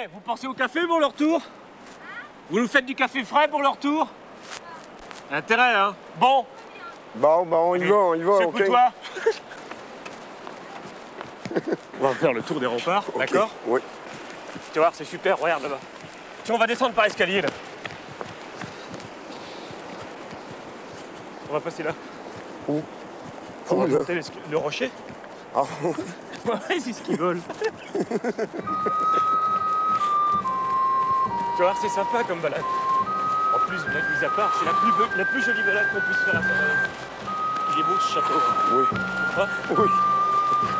Eh, vous pensez au café pour le retour? Vous nous faites du café frais pour le retour? Intérêt, hein? Bon. Bon, on y va, ok. Secoue-toi. On va faire le tour des remparts, Okay. D'accord? Oui. Tu vas voir, c'est super, regarde là-bas. Tiens, on va descendre par l'escalier, là. On va passer là. Où? On va Où, là? monter le rocher. Ah, Ouais, c'est ce qu'ils veulent. Tu vas voir, c'est sympa comme balade. En plus, blague mise à part, c'est la plus jolie balade qu'on puisse faire à Saint-Malo. Il est beau ce château. oui. Hein? Oui.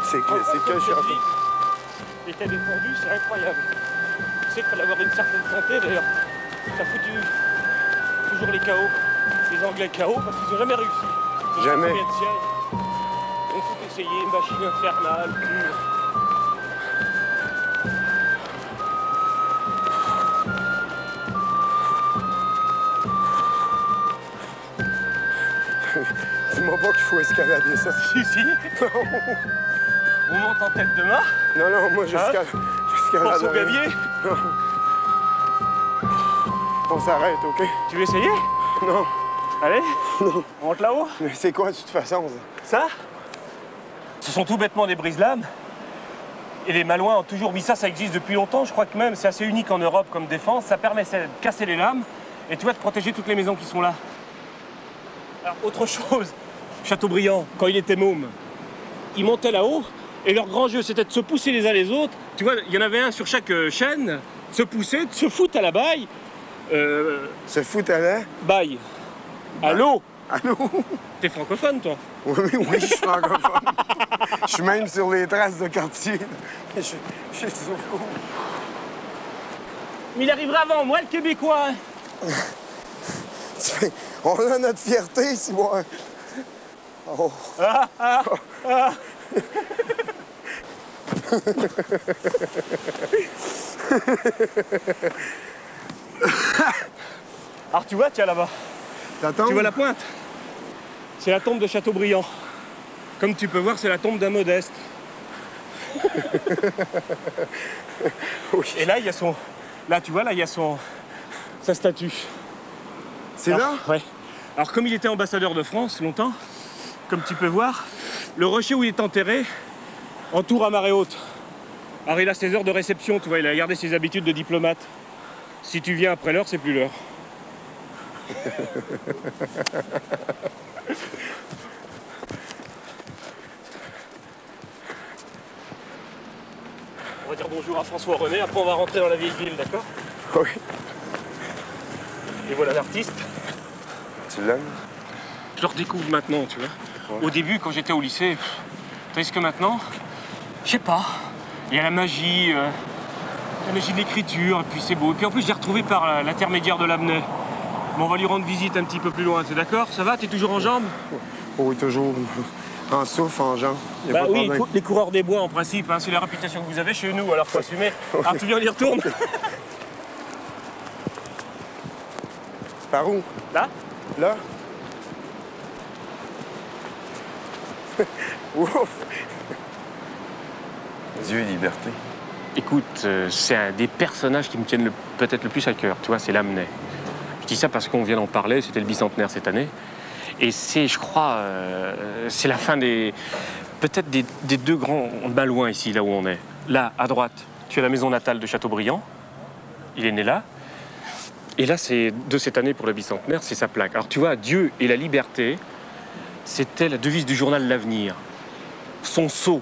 C'est Comme quel cette château? ville était défendue, c'est incroyable. Tu sais qu'il fallait avoir une certaine santé d'ailleurs. Ça a foutu toujours les chaos, les Anglais chaos, parce qu'ils n'ont jamais réussi. Ils ont Jamais. fait combien de siècles. Ils ont tout essayé, machine infernale, tout. Dis-moi pas qu'il faut escalader ça. Si, si. On monte en tête demain. Non, moi j'escalade. Pense au rien. gavier. Non. On s'arrête, ok? Tu veux essayer? Non. Allez, on monte là-haut. Mais c'est quoi de toute façon, ça? Ça, ce sont tout bêtement des brise-lames. Et les Malouins ont toujours mis ça, ça existe depuis longtemps. Je crois que même c'est assez unique en Europe comme défense. Ça permet de casser les lames et tu vois, de protéger toutes les maisons qui sont là. Alors, autre chose, Chateaubriand, quand il était môme, ils montaient là-haut et leur grand jeu c'était de se pousser les uns les autres. Tu vois, il y en avait un sur chaque chaîne, se pousser, de se foutre à la baille. Se foutre à l'air? Baille. À l'eau. Allô? T'es francophone, toi? Oui, je suis francophone. Je suis même sur les traces de quartier. Je suis sur le coup. Mais il arrivera avant moi, le Québécois. On a notre fierté, si moi. Oh. Alors tu vois, tiens là-bas. T'attends? Tu vois la pointe? C'est la tombe de Chateaubriand. Comme tu peux voir, c'est la tombe d'un modeste. Oui. Et là, il y a son... Là, tu vois, là, il y a sa statue. C'est là? Ouais. Alors, comme il était ambassadeur de France longtemps, comme tu peux voir, le rocher où il est enterré entoure à marée haute. Alors, il a ses heures de réception, tu vois, il a gardé ses habitudes de diplomate. Si tu viens après l'heure, c'est plus l'heure. On va dire bonjour à François René, après on va rentrer dans la vieille ville, d'accord? Oui. Et voilà l'artiste. Tu l'aimes? Je le redécouvre maintenant, tu vois. Ouais. Au début, quand j'étais au lycée, tandis que maintenant, je sais pas, il y a la magie de l'écriture, et puis c'est beau. Et puis en plus, j'ai retrouvé par l'intermédiaire de l'Amnay. Mais on va lui rendre visite un petit peu plus loin, t'es d'accord? Ça va? T'es toujours en jambes? Oui, toujours. En souffle, en jambes. Y a Bah pas de oui, problème. les coureurs des bois en principe, hein, c'est la réputation que vous avez chez nous, alors faut assumer. Alors tu viens, on y retourne? Par où? Là? Là? Ouf! Dieu et liberté. Écoute, c'est un des personnages qui me tiennent peut-être le plus à cœur, tu vois, c'est l'Amnay. Je dis ça parce qu'on vient d'en parler, c'était le bicentenaire cette année. Et c'est, je crois, c'est la fin peut-être des deux grands Malouins ici, là où on est. Là, à droite, tu as la maison natale de Chateaubriand. Il est né là. Et là, c'est de cette année pour le bicentenaire, c'est sa plaque. Alors tu vois, Dieu et la liberté, c'était la devise du journal L'Avenir. Son sceau,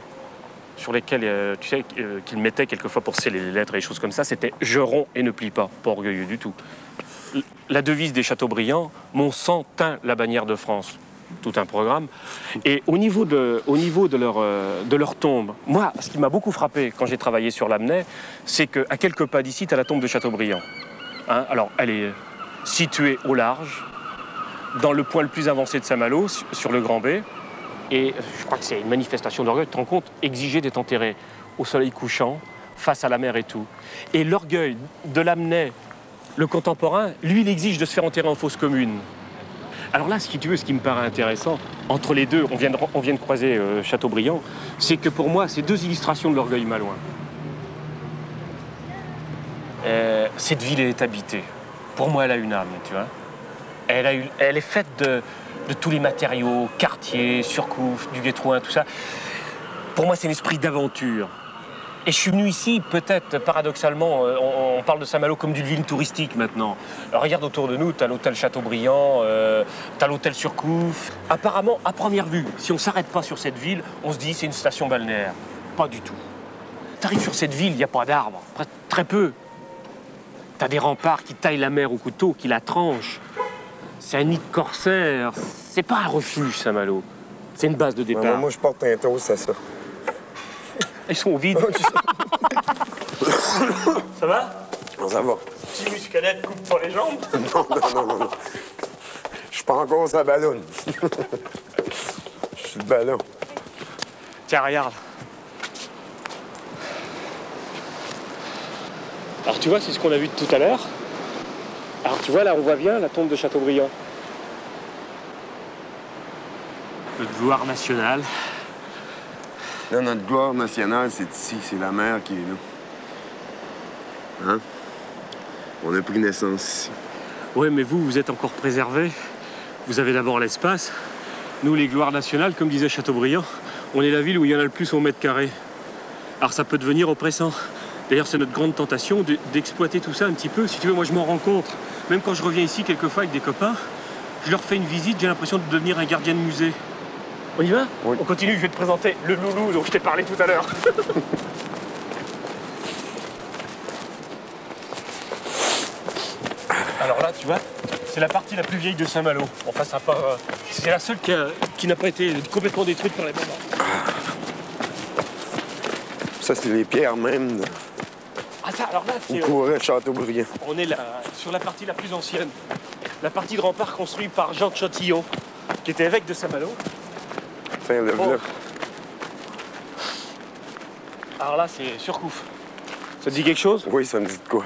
sur lesquels, tu sais, qu'il mettait quelquefois pour sceller les lettres et des choses comme ça, c'était « Je romps et ne plie pas », pas orgueilleux du tout. La devise des Chateaubriand, « Mon sang teint la bannière de France », tout un programme. Et au niveau de leur tombe, moi, ce qui m'a beaucoup frappé quand j'ai travaillé sur l'Amnay, c'est qu'à quelques pas d'ici, tu as la tombe de Chateaubriand. Hein, alors, elle est située au large, dans le point le plus avancé de Saint-Malo, sur le Grand B. Et je crois que c'est une manifestation d'orgueil. Tu te rends compte, exiger d'être enterré au soleil couchant, face à la mer et tout. Et l'orgueil de l'Amnay, le contemporain, lui, il exige de se faire enterrer en fosse commune. Alors là, si tu veux, ce qui me paraît intéressant, entre les deux, on vient de croiser Chateaubriand, c'est que pour moi, c'est deux illustrations de l'orgueil malouin. cette ville, elle est habitée. Pour moi, elle a une âme, tu vois. Elle est faite de tous les matériaux, quartier, Surcouf, du Guétrouin, tout ça. Pour moi, c'est l'esprit d'aventure. Et je suis venu ici, peut-être, paradoxalement, on parle de Saint-Malo comme d'une ville touristique maintenant. Alors, regarde autour de nous, t'as l'hôtel Chateaubriand, t'as l'hôtel Surcouf. Apparemment, à première vue, si on s'arrête pas sur cette ville, on se dit c'est une station balnéaire. Pas du tout. T'arrives sur cette ville, il n'y a pas d'arbres, très peu. T'as des remparts qui taillent la mer au couteau, qui la tranchent. C'est un nid de corsaires. C'est pas un refuge, Saint-Malo. C'est une base de départ. Moi, je porte un toast à ça. Ils sont vides. Ça va? Non, ça va. Petit muscadette coupe pour les jambes? Non. Je suis pas encore sur la ballonne. Je suis le ballon. Tiens, regarde. Alors tu vois, c'est ce qu'on a vu tout à l'heure. Alors tu vois, là, on voit bien la tombe de Chateaubriand. Notre gloire nationale. Là, notre gloire nationale, c'est ici. C'est la mer qui est là. Hein? On a pris naissance ici. Oui, mais vous êtes encore préservés. Vous avez d'abord l'espace. Nous, les gloires nationales, comme disait Chateaubriand, on est la ville où il y en a le plus au mètre carré. Alors ça peut devenir oppressant. D'ailleurs, c'est notre grande tentation d'exploiter tout ça un petit peu. Si tu veux, moi, je m'en rends compte. Même quand je reviens ici, quelquefois, avec des copains, je leur fais une visite, j'ai l'impression de devenir un gardien de musée. On y va? Oui. On continue, je vais te présenter le loulou dont je t'ai parlé tout à l'heure. Alors là, tu vois, c'est la partie la plus vieille de Saint-Malo. Enfin, ça pas... c'est la seule qui n'a pas été complètement détruite par les bombes. Ça, c'est les pierres même. Ah ça, alors là, On courait Châteaubriand. on est là, sur la partie la plus ancienne. La partie de rempart construite par Jean de Châtillon, qui était évêque de Saint-Malo. Enfin, le Oh. là. Alors là, c'est Surcouf. Ça te dit quelque chose? Oui, ça me dit de quoi?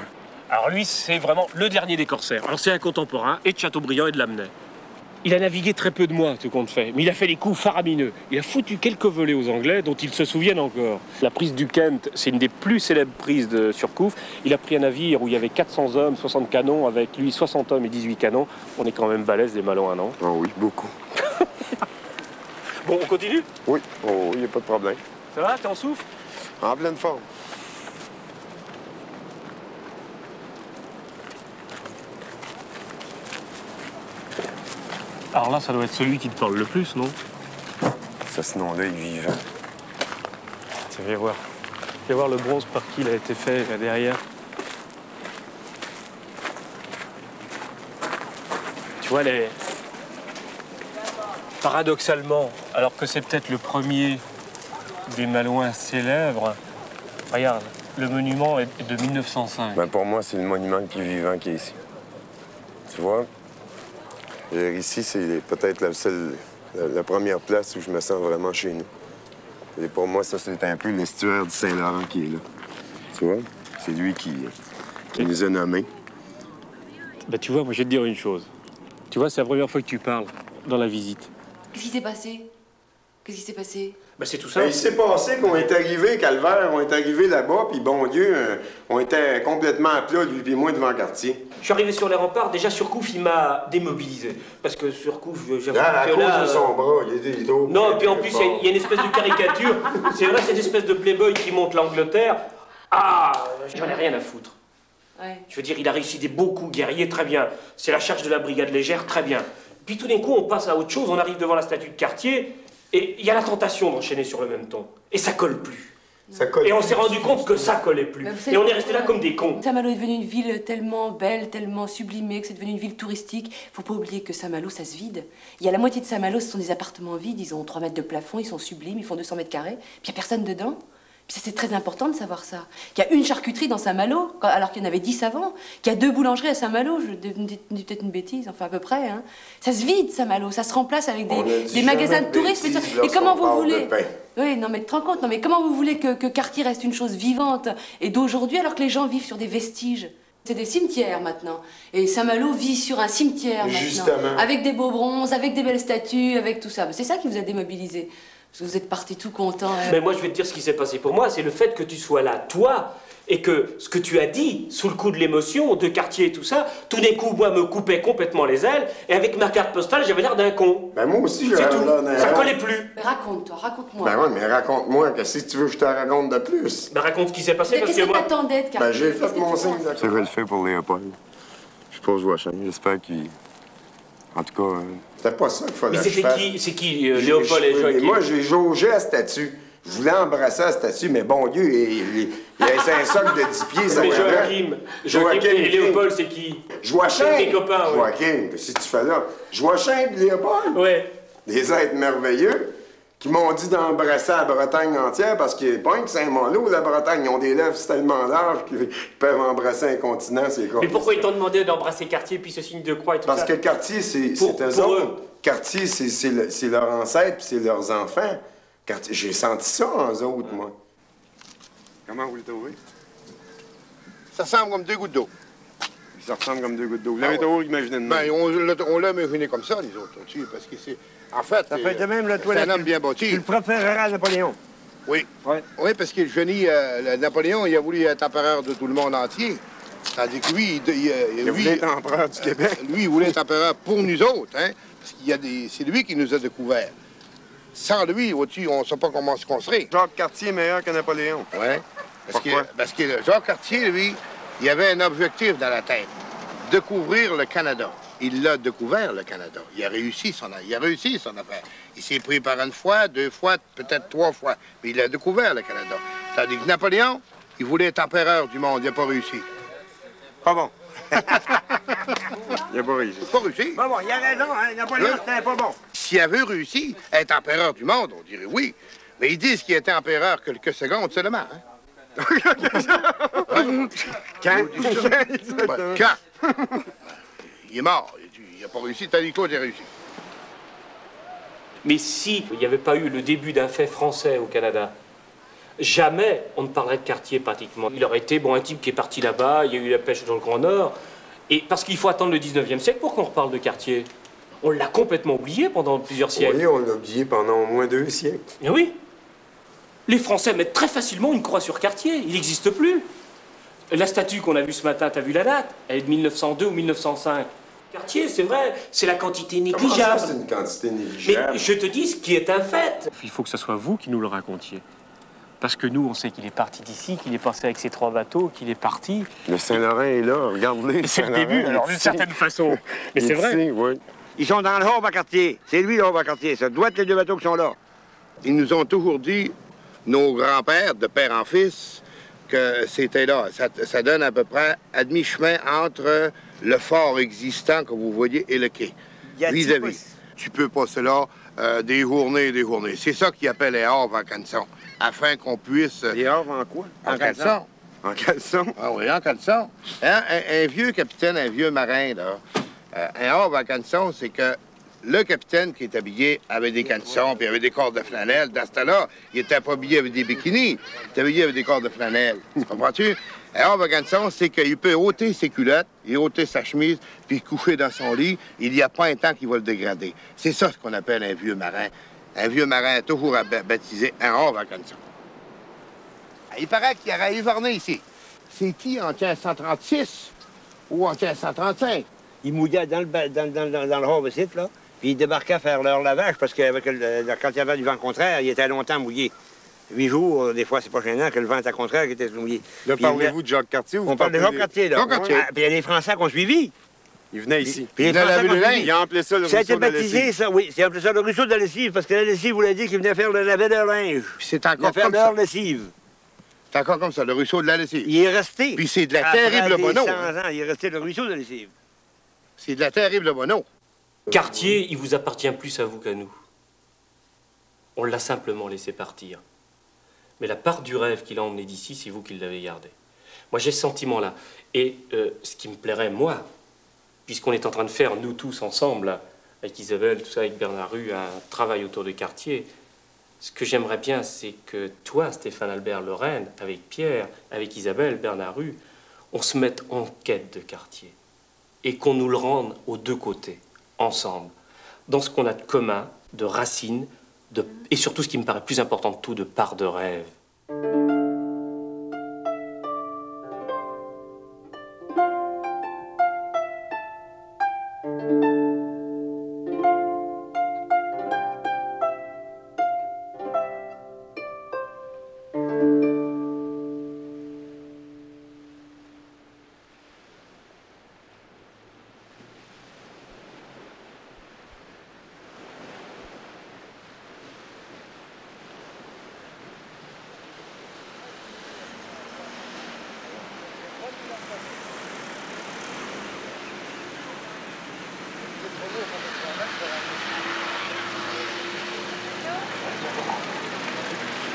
Alors lui, c'est vraiment le dernier des corsaires. Alors c'est un contemporain, et de Chateaubriand et de Lamennais. Il a navigué très peu de mois, ce qu'on fait, mais il a fait des coups faramineux. Il a foutu quelques volées aux Anglais dont ils se souviennent encore. La prise du Kent, c'est une des plus célèbres prises de Surcouf. Il a pris un navire où il y avait 400 hommes, 60 canons, avec lui 60 hommes et 18 canons. On est quand même balèze des Malons, non? Ah oui, beaucoup. Bon, on continue? Oui, oh, il n'y a pas de problème. Ça va? T'es en souffle? En pleine forme. Alors là, ça doit être celui qui te parle le plus, non? Ça, ce nom-là est vivant. Tiens, viens voir. Viens voir le bronze par qui il a été fait, là derrière. Tu vois, paradoxalement, alors que c'est peut-être le premier des Malouins célèbres, regarde, le monument est de 1905. Ben, pour moi, c'est le monument le plus vivant qui est ici. Tu vois? Ici, c'est peut-être la première place où je me sens vraiment chez nous. Et pour moi, ça, c'est un peu l'estuaire du Saint-Laurent qui est là. Tu vois? C'est lui qui nous a nommés. Ben, tu vois, moi, je vais te dire une chose. Tu vois, c'est la première fois que tu parles dans la visite. Qu'est-ce qui s'est passé? Qu'est-ce qui s'est passé? Ben, c'est tout ça. Ben, il s'est passé qu'on est arrivé, Calvaire, on est arrivé là-bas, puis bon Dieu, on était complètement à plat, lui et moi, devant le quartier. Je suis arrivé sur les remparts, déjà Surcouf, il m'a démobilisé. Parce que Surcouf, j'avoue À que cause là... de son bras, il est des dos. Non, et puis en plus, il y a une espèce de caricature. C'est vrai, cette espèce de playboy qui monte l'Angleterre. Ah, j'en ai rien à foutre. Ouais. Je veux dire, il a réussi des beaux coups guerriers, très bien. C'est la charge de la brigade légère, très bien. Puis tout d'un coup, on passe à autre chose, on arrive devant la statue de Cartier, et il y a la tentation d'enchaîner sur le même ton. Et ça colle plus. Ça colle. Et on s'est rendu compte que ça collait plus. Mais vous savez Et on est resté là pourquoi comme des cons. Saint-Malo est devenu une ville tellement belle, tellement sublimée, que c'est devenu une ville touristique. Faut pas oublier que Saint-Malo, ça se vide. Il y a la moitié de Saint-Malo, ce sont des appartements vides, ils ont 3 mètres de plafond, ils sont sublimes, ils font 200 mètres carrés, puis il n'y a personne dedans. Puis c'est très important de savoir ça. Qu'il y a une charcuterie dans Saint-Malo, alors qu'il y en avait 10 avant. Qu'il y a 2 boulangeries à Saint-Malo, je dis peut-être une bêtise, enfin à peu près. Hein. Ça se vide, Saint-Malo, ça se remplace avec des magasins de tourisme. Et comment vous voulez... Oui, non mais tu te rends compte, non mais comment vous voulez que Cartier reste une chose vivante et d'aujourd'hui alors que les gens vivent sur des vestiges? C'est des cimetières maintenant. Et Saint-Malo vit sur un cimetière maintenant. Justement. Avec des beaux bronzes, avec des belles statues, avec tout ça. C'est ça qui vous a démobilisé. Parce que vous êtes partis tout contents. Mais moi, je vais te dire ce qui s'est passé pour moi, c'est le fait que tu sois là, toi, et que ce que tu as dit, sous le coup de l'émotion, de quartier et tout ça, tout d'un coup, moi, me coupait complètement les ailes, et avec ma carte postale, j'avais l'air d'un con. Ben moi aussi, C'est tout. l'air d'un Ça con. collait plus. Mais raconte-toi, raconte-moi. Ben ouais, mais raconte-moi, que si tu veux que je te raconte de plus. Ben, raconte ce qui s'est passé, parce Qu'est-ce que que moi... t'attendais de quartier? Ben j'ai Qu'est-ce fait que mon tu signe penses? d'accord. Ça va le faire pour Léopold. Je suppose Washington. J'espère qu'il... En tout cas, c'était pas ça qu'il fallait Mais que je c'était fasse. qui? C'est qui, Léopold et Oui, mais Joachim? moi, j'ai jaugé la statue. Je voulais embrasser la statue, mais bon Dieu, il y a un socle de 10 pieds, ça Mais va Joachim et Léopold, c'est qui? Joachim! C'est tes copains, oui. Joachim, qu'est-ce que tu fais là? Joachim et Léopold? Ouais. Des êtres merveilleux qui m'ont dit d'embrasser la Bretagne entière parce que pas que Saint-Malo, la Bretagne, ils ont des lèvres tellement larges qu'ils peuvent embrasser un continent, c'est quoi? Mais pourquoi ils t'ont demandé d'embrasser Cartier, puis ce signe de croix et tout Parce ça? que Cartier, c'est eux pour autres. eux. Cartier, c'est leur ancêtre, puis c'est leurs enfants. J'ai senti ça en eux autres, moi. Comment vous le trouvez? Ça ressemble comme deux gouttes d'eau. Ça ressemble comme deux gouttes d'eau. Vous l'avez toujours imaginé de même? Ben, on l'a imaginé comme ça, les autres, là-dessus, parce que c'est... En fait, Ça fait de même le c'est toilette. un homme bien bâti. Tu le préférerais à Napoléon. Oui. Ouais. Oui, parce que le génie, Napoléon, il a voulu être empereur de tout le monde entier. Tandis que lui, Il voulait être empereur du Québec. Lui, il voulait être empereur pour nous autres, hein? Parce qu'il y a des... C'est lui qui nous a découverts. Sans lui, vois-tu, on ne sait pas comment se construire. Jacques Cartier est meilleur que Napoléon. Oui. Pourquoi? Parce que Jacques Cartier, lui, il avait un objectif dans la tête. Découvrir le Canada. Il l'a découvert, le Canada. Il a réussi son affaire. Il s'est pris par une fois, deux fois, peut-être trois fois. Mais il a découvert le Canada. C'est-à-dire que Napoléon, il voulait être empereur du monde. Il n'a pas réussi. Pas bon. Il a pas réussi. Pas réussi. Bon, il a raison, hein. Napoléon, c'était pas bon. S'il avait réussi à être empereur du monde, on dirait oui. Mais ils disent qu'il était empereur quelques secondes seulement. Hein? Quand? Ben, quand? Il est mort. Il n'a pas réussi. T'as dit que toi, tu as réussi. Mais si il n'y avait pas eu le début d'un fait français au Canada, jamais on ne parlerait de Cartier pratiquement. Il aurait été un type qui est parti là-bas, il y a eu la pêche dans le Grand Nord. Et parce qu'il faut attendre le 19e siècle pour qu'on reparle de Cartier. On l'a complètement oublié pendant plusieurs siècles. Oui, on l'a oublié pendant au moins 2 siècles. Eh oui. Les Français mettent très facilement une croix sur Cartier. Il n'existe plus. La statue qu'on a vue ce matin, t'as vu la date? Elle est de 1902 ou 1905. Cartier, c'est vrai, c'est la quantité Comment ça, négligeable. c'est une quantité négligeable? Mais je te dis ce qui est un fait. Il faut que ce soit vous qui nous le racontiez. Parce que nous, on sait qu'il est parti d'ici, qu'il est passé avec ses 3 bateaux, qu'il est parti. Le Saint-Laurent est là, regarde-le. C'est le début, alors d'une certaine façon. Mais c'est vrai. Oui. Ils sont dans le Havre à Cartier. C'est lui, le Havre à Cartier. Ça doit être les 2 bateaux qui sont là. Ils nous ont toujours dit, nos grands-pères, de père en fils, que c'était là. Ça donne à peu près à demi-chemin entre le fort existant que vous voyez et le quai. Vis-à-vis. Tu peux passer là des journées et des journées. C'est ça qu'ils appellent les havres en canson, afin qu'on puisse... Les havres en quoi? En caleçon. En caleçon? Ah oui, en caleçon. Hein? Un vieux capitaine, un vieux marin, là, un havre en caleçon, c'est que le capitaine qui est habillé avec des caleçons puis avec des cordes de flanelle, dans ce temps-là, il était pas habillé avec des bikinis, il était habillé avec des cordes de flanelle. Comprends-tu? Un havre en caleçon, c'est qu'il peut ôter ses culottes, il ôter sa chemise, puis coucher dans son lit. Il n'y a pas un temps qui va le dégrader. C'est ça ce qu'on appelle un vieux marin. Un vieux marin toujours baptisé un havre en caleçon. Il paraît qu'il y aurait hiverné ici. C'est qui en 1536 ou en 1535? Ils mouillaient dans le Havre ici, là. Puis ils débarquaient à faire leur lavage parce que quand il y avait du vent contraire, ils étaient longtemps mouillés. 8 jours, des fois, c'est pas gênant que le vent était contraire qui était mouillé. Là, Puis parlez-vous de Jacques Cartier ou on parle de Jacques Cartier, là. Jacques Cartier. Ah, puis il y a des Français qui ont suivi. Il venait ici. Puis les Il a Français lavé qui ont le suivi. linge. Il a appelé ça le Ça a été ruisseau de la baptisé, lessive. ça, oui. C'est appelé ça le ruisseau de la lessive, parce que la lessive voulait dire qu'il venait faire le laver de leur linge. Puis c'est Il encore venait faire comme ça. leur lessive. C'est encore comme ça, le ruisseau de la lessive. Il est resté. Puis c'est de la Après terrible des mono. 100 ans, il est resté le ruisseau de la lessive. C'est de la terrible mono. Cartier, il vous appartient plus à vous qu'à nous. On l'a simplement laissé partir. Mais la part du rêve qu'il a emmené d'ici, c'est vous qui l'avez gardé. Moi, j'ai ce sentiment-là. Et ce qui me plairait, moi, puisqu'on est en train de faire, nous tous ensemble, avec Isabelle, tout ça, avec Bernard Rue, un travail autour de Cartier, ce que j'aimerais bien, c'est que toi, Stéphane Albert Lorraine, avec Pierre, avec Isabelle, Bernard Rue, on se mette en quête de Cartier. Et qu'on nous le rende aux 2 côtés, ensemble, dans ce qu'on a de commun, de racines, et surtout, ce qui me paraît plus important de tout, de part de rêve.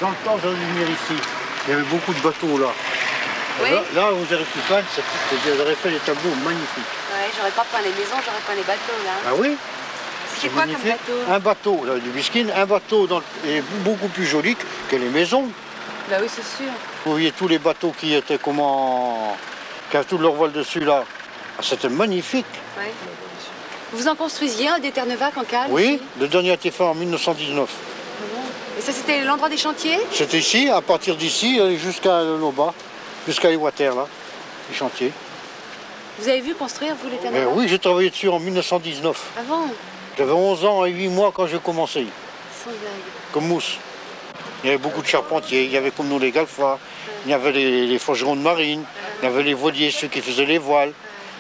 Dans le temps, j'allais venir ici. Il y avait beaucoup de bateaux là. Oui. Là, vous avez pu peindre, vous aurez fait des tableaux magnifiques. Ouais, j'aurais pas peint les maisons, j'aurais peint les bateaux là. Ah oui? C'est quoi comme bateau? Un bateau, là, du Biskin, un bateau est beaucoup plus joli que les maisons. Bah oui, c'est sûr. Vous voyez tous les bateaux qui étaient qui avaient tout leur voile dessus là. Ah, c'était magnifique. Ouais. Vous en construisiez un d'Eternevac en Cale? Oui, ici? le dernier a été fait en 1919. Ah bon. Et ça, c'était l'endroit des chantiers? C'était ici, à partir d'ici, jusqu'à là-bas, jusqu'à les Water, là, les chantiers. Vous avez vu construire, vous, Mais l'Eternevac? oui, j'ai travaillé dessus en 1919. Avant? J'avais 11 ans et 8 mois quand j'ai commencé, Sans blague. comme mousse. Il y avait beaucoup de charpentiers, il y avait comme nous les galfas, il y avait les forgerons de marine, il y avait les voiliers, ceux qui faisaient les voiles.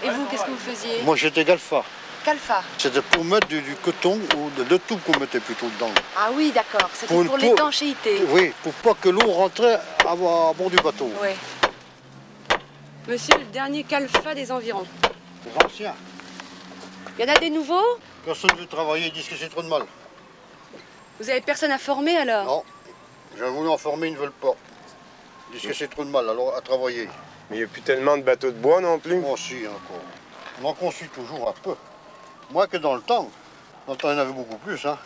Et vous, qu'est-ce que vous faisiez? Moi, j'étais galfa. Calfa. C'était pour mettre du coton ou de tout qu'on mettait plutôt dedans. Ah oui, d'accord. C'était Pour- pour pour- l'étanchéité. Oui, pour pas que l'eau rentrait à bord du bateau. Ouais. Monsieur, le dernier calfa des environs. Les anciens. Il y en a des nouveaux? Personne ne veut travailler, ils disent que c'est trop de mal. Vous avez personne à former alors? Non, j'ai voulu en former, ils ne veulent pas. Ils disent que c'est trop de mal alors à travailler. Mais il n'y a plus tellement de bateaux de bois non plus. Moi aussi, encore. On en construit toujours un peu. Moins que dans le temps. Dans le temps, il y en avait beaucoup plus, hein.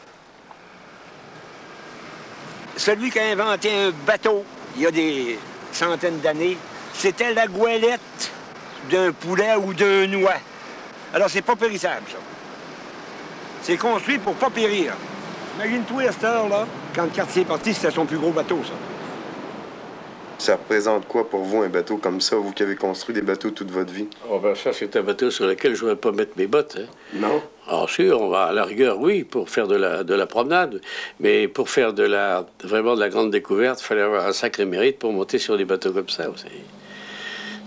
Celui qui a inventé un bateau, il y a des centaines d'années, c'était la goélette d'un poulet ou d'un noix. Alors, c'est pas périssable, ça. C'est construit pour pas périr. Imagine-toi à cette heure-là, quand le quartier est parti, c'était son plus gros bateau, ça. Ça représente quoi pour vous un bateau comme ça, vous qui avez construit des bateaux toute votre vie? Oh ben ça, c'est un bateau sur lequel je ne pourrais pas mettre mes bottes. Hein. Non? Alors sûr, on va à la rigueur, oui, pour faire de la promenade, mais pour faire vraiment de la grande découverte, il fallait avoir un sacré mérite pour monter sur des bateaux comme ça aussi.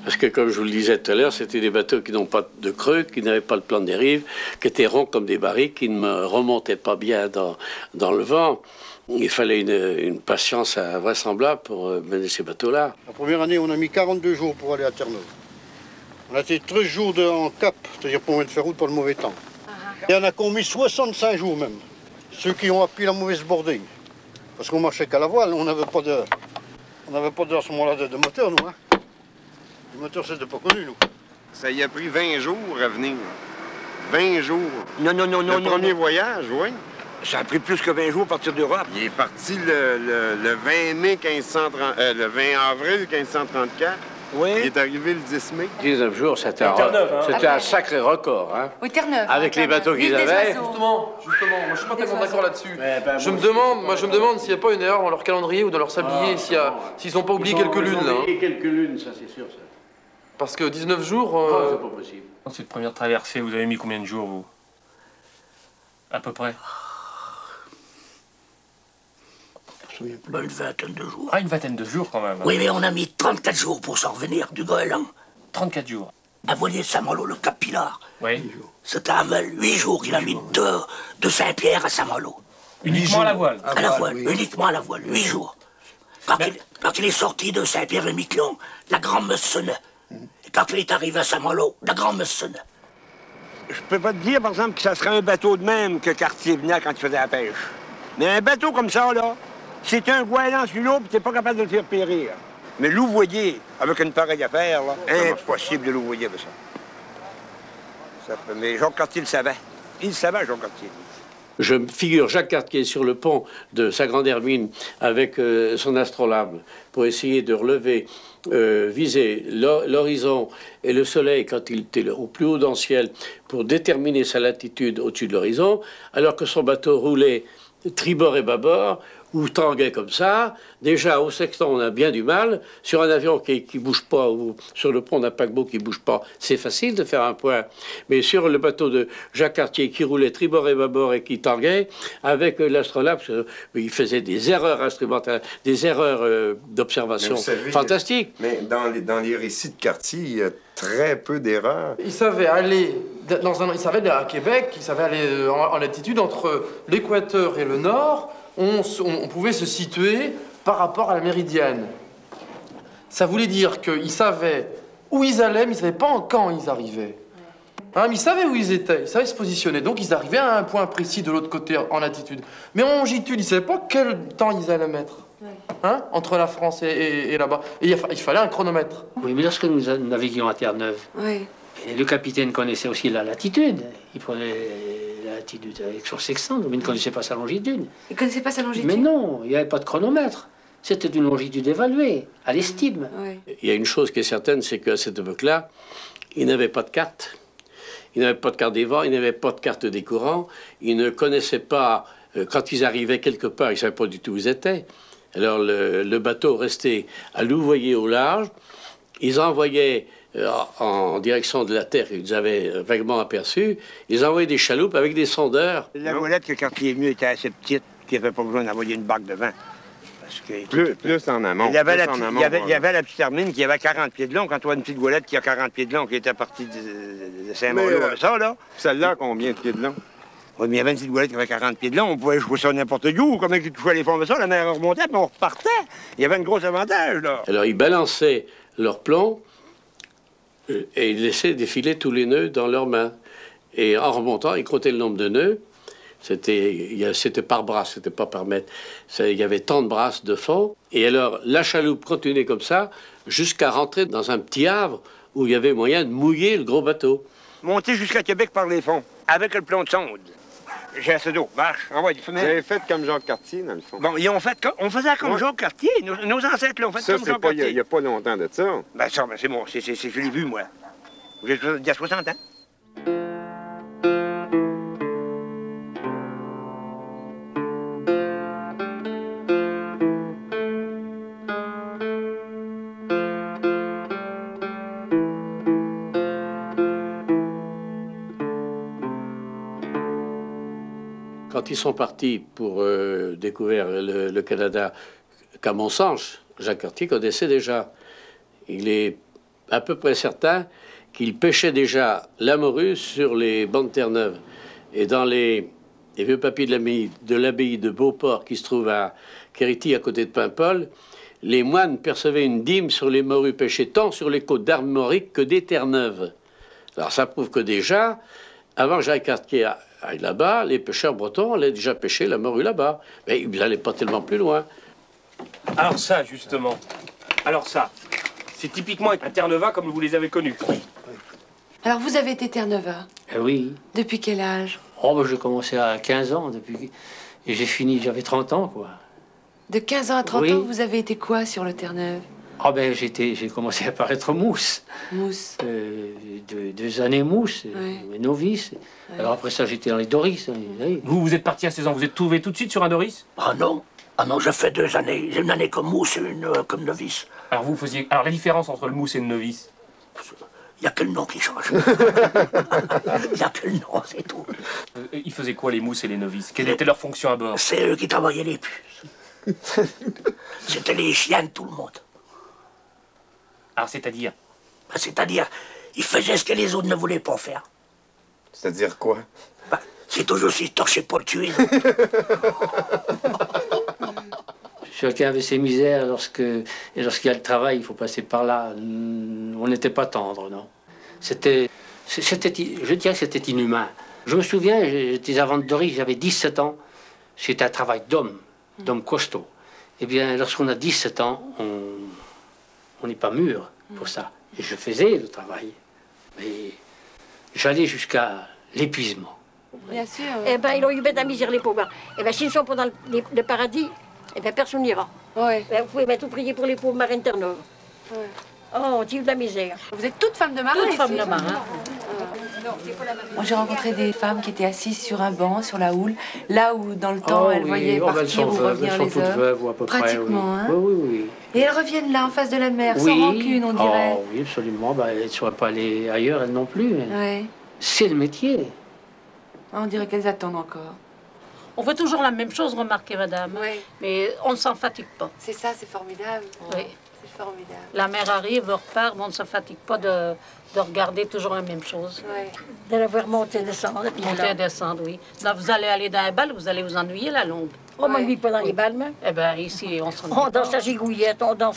Parce que, comme je vous le disais tout à l'heure, c'était des bateaux qui n'ont pas de creux, qui n'avaient pas le plan de dérive, qui étaient ronds comme des barriques, qui ne me remontaient pas bien dans le vent. Il fallait une patience invraisemblable pour mener ces bateaux-là. La première année, on a mis 42 jours pour aller à Terre-Neuve. On a été 13 jours en cap, c'est-à-dire pour mettre faire route pour le mauvais temps. Il y en a qui ont mis 65 jours même. Ceux qui ont appuyé la mauvaise boarding. Parce qu'on marchait qu'à la voile, on n'avait pas de... On n'avait pas à ce moment-là de moteur, nous. Hein. Le moteur, c'était pas connu, nous. Ça y a pris 20 jours à venir. 20 jours. Non, non, non, non, Le non. premier non. voyage, oui. Ça a pris plus que 20 jours à partir d'Europe. Il est parti le 20 mai 1530, le 20 avril 1534. Oui. Il est arrivé le 10 mai. 19 jours, c'était un sacré record. Hein. Oui, Terre-Neuve. Avec les bateaux qu'ils avaient. Justement, moi je suis pas tellement d'accord là-dessus. ben, Je me demande s'il n'y a pas une erreur dans leur calendrier ou dans leur sablier, s'ils n'ont pas oublié quelques lunes là. hein. Quelques lunes, ça c'est sûr. Ça. Parce que 19 jours. Oh, c'est pas possible. Dans cette première traversée, vous avez mis combien de jours, vous? À peu près. Ben, une vingtaine de jours. Ah, une vingtaine de jours quand même. Oui, mais on a mis 34 jours pour s'en revenir du Goéland. 34 jours. Un voilier de Saint-Malo, le Cap Pilar. Oui. C'était à 8 jours qu'il a mis de Saint-Pierre à Saint-Malo. Uniquement à la voile. À la voile, uniquement à la voile, 8 jours. Quand il est sorti de Saint-Pierre-et-Miquelon, la grande meuse sonnait. Et quand il est arrivé à Saint-Malo, la grande meuse sonnait. Je peux pas te dire, par exemple, que ça serait un bateau de même que Cartier venait quand il faisait la pêche. Mais un bateau comme ça, là, c'est un goéland sur l'eau, puis t'es pas capable de le faire périr. Mais louvoyer, avec une pareille affaire, là, impossible de louvoyer avec ça. Mais Jacques Cartier le savait. Il le savait, Jacques Cartier. Je me figure Jacques Cartier sur le pont de sa grande hermine avec son astrolabe pour essayer de relever, viser l'horizon et le soleil quand il était au plus haut dans le ciel pour déterminer sa latitude au-dessus de l'horizon, alors que son bateau roulait tribord et bâbord, ou tanguait comme ça. Déjà, au sextant, on a bien du mal. Sur un avion qui bouge pas, ou sur le pont d'un paquebot qui bouge pas, c'est facile de faire un point. Mais sur le bateau de Jacques Cartier qui roulait tribord et bâbord et qui tanguait, avec l'astrolabe, il faisait des erreurs instrumentales, des erreurs d'observation fantastiques. Mais dans les récits de Cartier, il y a très peu d'erreurs. Il savait aller il savait aller à Québec, il savait aller en latitude entre l'équateur et le nord. On pouvait se situer par rapport à la méridienne. Ça voulait dire qu'ils savaient où ils allaient, mais ils ne savaient pas quand ils arrivaient. Hein, mais ils savaient où ils étaient, ils savaient se positionner. Donc ils arrivaient à un point précis de l'autre côté en latitude. Mais en longitude, ils ne savaient pas quel temps ils allaient mettre. Hein, entre la France et là-bas. Et il fallait un chronomètre. Oui, mais lorsque nous naviguions à Terre-Neuve, le capitaine connaissait aussi la latitude. Il prenait la latitude avec son sextant, mais il ne connaissait pas sa longitude. Il ne connaissait pas sa longitude? Mais non, il n'y avait pas de chronomètre. C'était une longitude évaluée, à l'estime. Il y a une chose qui est certaine, c'est qu'à cette époque-là, ils n'avaient pas de carte. Ils n'avaient pas de carte des vents, ils n'avaient pas de carte des courants. Ils ne connaissaient pas, quand ils arrivaient quelque part, ils ne savaient pas du tout où ils étaient. Alors le bateau restait à louvoyer au large. Ils envoyaient en direction de la terre, ils avaient vaguement aperçu, ils envoyaient des chaloupes avec des sondeurs. La voilette que Cartier est venu était assez petite, qu'il n'avait pas besoin d'envoyer une barque devant. Parce que, plus en amont. Il y avait la petite Hermine qui avait 40 pieds de long. Quand tu vois une petite voilette qui a 40 pieds de long, qui était partie de Saint-Malo comme ça, là. Celle-là a combien de pieds de long? Oui, mais il y avait une petite voilette qui avait 40 pieds de long. On pouvait jouer ça n'importe où. Comme ils touchaient les fonds de ça, la mer remontait, puis on repartait. Il y avait un gros avantage, là. Alors, ils balançaient leurs plombs et ils laissaient défiler tous les nœuds dans leurs mains. Et en remontant, ils comptaient le nombre de nœuds. C'était par brasse, c'était pas par mètre. Il y avait tant de brasses de fond. Et alors, la chaloupe continuait comme ça jusqu'à rentrer dans un petit havre où il y avait moyen de mouiller le gros bateau. Monter jusqu'à Québec par les fonds, avec le plomb de sonde. J'ai assez d'eau. Marche, envoie du fumée. Vous avez fait comme Jacques Cartier, dans le fond. Bon, on faisait comme Jacques Cartier. Nos ancêtres l'ont fait comme Jacques Cartier. Il n'y a pas longtemps de ça. Ben ça, c'est bon. Je l'ai vu, moi. J'ai il y a 60 ans. Quand ils sont partis pour découvrir le Canada, qu'à mon sens, Jacques Cartier connaissait déjà. Il est à peu près certain qu'il pêchait déjà la morue sur les bancs de Terre-Neuve. Et dans les vieux papiers de l'abbaye de Beauport, qui se trouve à Quérity, à côté de Paimpol, les moines percevaient une dîme sur les morues pêchées tant sur les côtes d'Armorique que des Terre-Neuve. Alors ça prouve que déjà, avant Jacques Cartier aille là-bas, les pêcheurs bretons allaient déjà pêcher la morue là-bas. Mais ils n'allaient pas tellement plus loin. Alors ça, justement, c'est typiquement un Terre-Neuvin comme vous les avez connus. Alors vous avez été Terre-Neuvin? Oui. Depuis quel âge? Oh, ben, j'ai commencé à 15 ans, et j'ai fini, j'avais 30 ans, quoi. De 15 ans à 30 ans, vous avez été quoi sur le Terre-Neuve? Ah ben, j'ai commencé à paraître mousse. Mousse. 2 années mousse, novice. Ouais. Alors après ça, j'étais dans les Doris. Vous êtes parti à 16 ans, vous êtes trouvé tout de suite sur un Doris? Ah non, j'ai fait 2 années. Une année comme mousse et une comme novice. Alors vous faisiez... Alors la différence entre le mousse et le novice? Il n'y a que le nom qui change. Il n'y a que le nom, c'est tout. Ils faisaient quoi, les mousses et les novices? Quelle était leur fonction à bord? C'est eux qui travaillaient les puces. C'était les chiens de tout le monde. Alors c'est-à-dire? Ben, c'est-à-dire, ils faisaient ce que les autres ne voulaient pas faire. C'est-à-dire quoi? Ben, c'est toujours si torché pour le tuer. Chacun avait ses misères, et lorsqu'il y a le travail, il faut passer par là. On n'était pas tendre, non. Je dirais que c'était inhumain. Je me souviens, j'étais à Doris, j'avais 17 ans. C'était un travail d'homme costaud. Eh bien, lorsqu'on a 17 ans, on n'est pas mûr pour ça. Et je faisais le travail. Mais j'allais jusqu'à l'épuisement. Bien sûr. Eh bien, ils ont eu bête à misère, les pauvres. Eh bien, s'ils sont pas dans le paradis, eh bien, personne n'ira. Ouais. Vous pouvez même tout prier pour les pauvres marins de Terre-Neuve. Ouais. Oh, on tire de la misère. Vous êtes toutes femmes de marin? Toutes femmes de marin. Moi, j'ai rencontré des femmes qui étaient assises sur un banc, sur la houle, là où, dans le temps, elles voyaient partir ou revenir les hommes. Pratiquement, hein. Oui, oui, oui. Et elles reviennent là, en face de la mer, Oui. sans rancune, on dirait. Oh, oui, absolument. Bah, elles ne seraient pas allées ailleurs, elles non plus. Ouais. C'est le métier. On dirait qu'elles attendent encore. On fait toujours la même chose, remarquez, madame. Oui. Mais on ne s'en fatigue pas. C'est ça, c'est formidable. Oui. C'est formidable. La mère arrive, repart, mais on ne se fatigue pas de regarder toujours la même chose. Oui. De la voir monter et descendre. Monter et descendre, oui. Là, vous allez aller dans un bal, vous allez vous ennuyer la longue. On m'ennuie pas dans les balles, mais. Eh bien, ici, on s'ennuie. On danse la gigouillette, on danse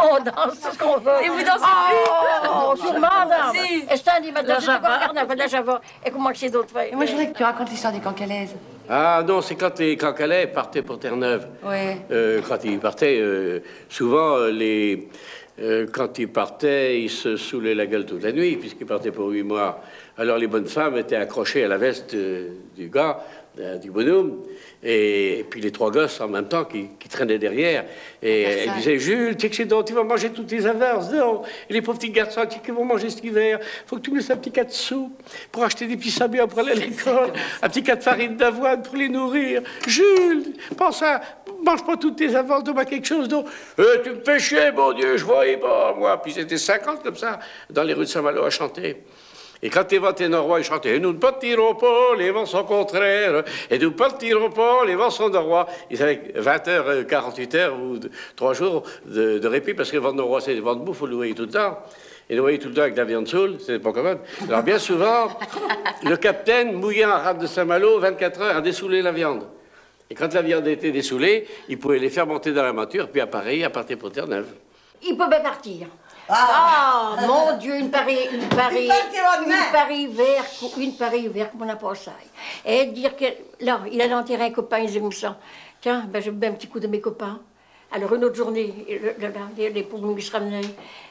on danse tout ce qu'on veut. Et vous dansez plus? Oh, sûrement, non. Si. Et ça, dit, La Java. la Java. Et comment c'est d'autres fois? Et moi, je voudrais que tu racontes l'histoire des Cancalaises. Ah non, c'est quand les Cancalais partaient pour Terre-Neuve. Ouais. Quand ils partaient, souvent, quand ils partaient, ils se saoulaient la gueule toute la nuit, puisqu'ils partaient pour 8 mois. Alors les bonnes femmes étaient accrochées à la veste du gars, du bonhomme, et puis les 3 gosses en même temps qui traînaient derrière. Et elles disaient, Jules, tu sais que c'est donc, tu vas manger toutes tes avances, non? Et les pauvres petits garçons qui vont manger cet hiver, faut que tu me laisses un petit 4 sous pour acheter des petits sablés pour aller à l'école, un petit 4 farines d'avoine pour les nourrir. Jules, pense à, mange pas toutes tes avances, donne-moi quelque chose d'autre. Tu me fais chier, mon Dieu, je voyais pas, moi. Puis c'était 50 comme ça, dans les rues de Saint-Malo à chanter. Et quand les vents étaient norois, ils chantaient « Nous ne partirons pas, les vents sont contraires. Et nous ne partirons pas, les vents sont norois. » Ils avaient 20 heures, 48 heures ou 3 jours de répit, parce que les vents norois, c'est des vents de bouffe, il faut le noyer tout le temps. Et le noyer tout le temps avec de la viande saoule, c'est pas commode. Alors bien souvent, le capitaine mouillait en rade de Saint-Malo 24 heures à dessouler la viande. Et quand la viande était dessoulée, il pouvait les faire monter dans la monture, puis à Paris, à partir pour Terre-Neuve. Il peut bien partir. Ah, mon Dieu, une pareille verte comme on a pas ça. Et dire que, là, il allait enterrer un copain, il disait ça. Tiens, ben, je mets un petit coup de mes copains. Alors, une autre journée, les pauvres me se ramenaient.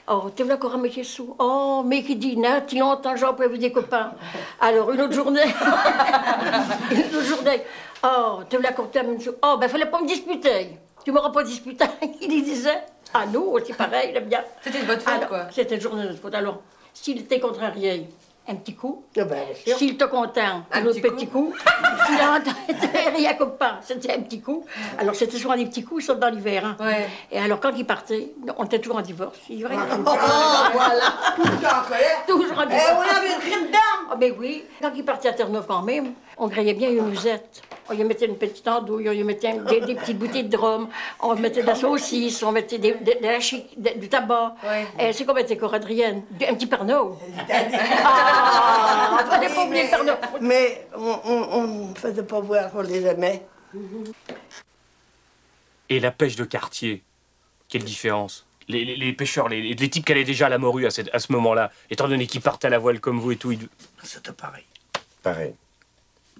Oh, t'es là encore un métier sous. Oh, mais qui dit, non, tu longtemps, j'en peux des copains. Alors, une autre journée, oh, t'es là encore un sous. Oh, ben, fallait pas me disputer. Tu m'auras pas disputé. Il disait. Ah, nous, c'est pareil, il aime bien. C'était de votre faute, quoi. C'était une journée de notre faute. Alors, s'il était contrarié, un petit coup. Ah ben, S'il était content, un autre petit coup. S'il était rien copain, c'était un petit coup. Alors, c'était souvent des petits coups, sauf dans l'hiver. Hein. Ouais. Et alors, quand il partait, on était toujours en divorce. Il vrai. Voilà. Toujours en divorce. Et on avait écrit dedans. Ah, ben oui. Quand il partait à Terre-Neuve, quand même, on grillait bien une musette. On y mettait une petite andouille, on y mettait des petites bouteilles de rhum, on mettait de la saucisse, on mettait du tabac. Ouais. C'est comme était corps Adrienne, un petit Pernod. Ah, on ne fallait pas oublier le Pernod. Mais on ne faisait pas voir qu'on les aimait. Et la pêche de quartier, quelle différence? Les pêcheurs, les types qui allaient déjà à la morue à ce moment-là, étant donné qu'ils partaient à la voile comme vous et tout, c'était pareil. Pareil.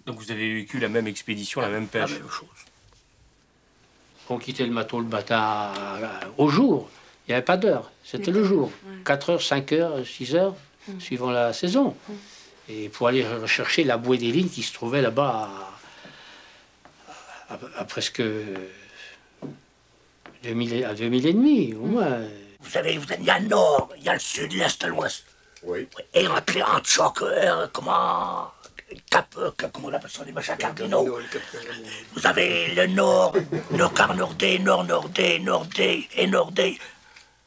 Donc vous avez vécu la même expédition, la même pêche. La même chose. On quittait le bateau, le bâtard au jour. Il n'y avait pas d'heure. C'était le jour. 4 heures, 5 heures, 6 heures, suivant la saison. Et pour aller rechercher la bouée des lignes qui se trouvait là-bas à presque 2000 et demi, au moins. Vous savez, il y a le nord, il y a le sud, l'est, l'ouest. Oui. Et entre choc, comment on appelle ça, les machins cardinaux. Vous avez le nord, nord-quart nordé, nord-nordé, nordé et nordé.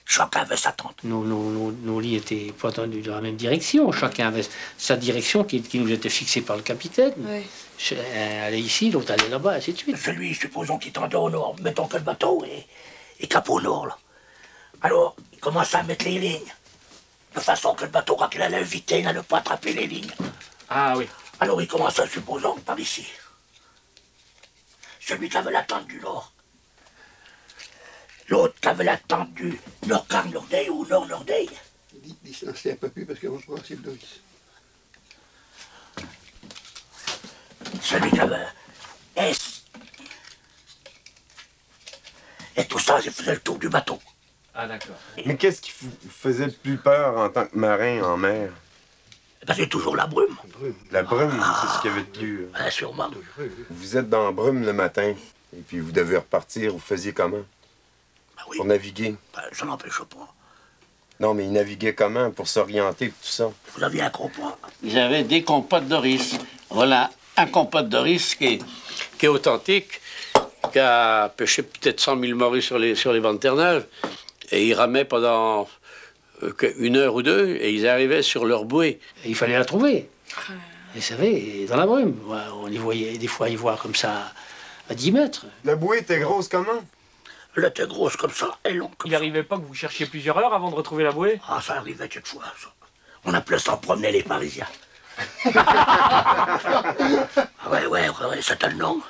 Chacun avait sa tente. Nos lits étaient pas tendus dans la même direction. Chacun avait sa direction qui nous était fixée par le capitaine. Oui. Un allait ici, l'autre allait là-bas, ainsi de suite. Celui, supposons qu'il tendait au nord, mettons que le bateau est cap au nord, là. Alors, il commence à mettre les lignes. De façon que le bateau, quand il allait éviter, il n'allait pas attraper les lignes. Ah oui. Alors il commence à supposons par ici. Celui qui avait la tente du nord. L'autre qui avait la tente du nord-quart nordé ou nord-nordé. Distancier un peu plus parce qu'on va passer le Doris. Celui qui avait S. Et tout ça, il faisait le tour du bateau. Ah d'accord. Mais qu'est-ce qui vous faisait le plus peur en tant que marin en mer? Ben, c'est toujours la brume. La brume, c'est ce qu'il y avait de plus. Ben, sûrement. Vous êtes dans la brume le matin, et puis vous devez repartir, vous faisiez comment? Ben oui. Pour naviguer? Ben, ça n'empêche pas. Non, mais ils naviguaient comment pour s'orienter et tout ça? Vous aviez un compas. J'avais des compotes d'Oris. Voilà, un compote d'Oris qui est authentique, qui a pêché peut-être 100 000 morues sur les bancs de Terre-Neuve. Et ils ramaient pendant 1 heure ou 2 et ils arrivaient sur leur bouée. Et il fallait la trouver. Vous savez, dans la brume. On y voyait des fois y voir comme ça à 10 mètres. La bouée était grosse comment? Elle était grosse comme ça et longue comme Il n'arrivait pas que vous cherchiez plusieurs heures avant de retrouver la bouée? Ah, ça arrivait cette fois, ça. On appelait ça promener les Parisiens. ouais, c'était le nom.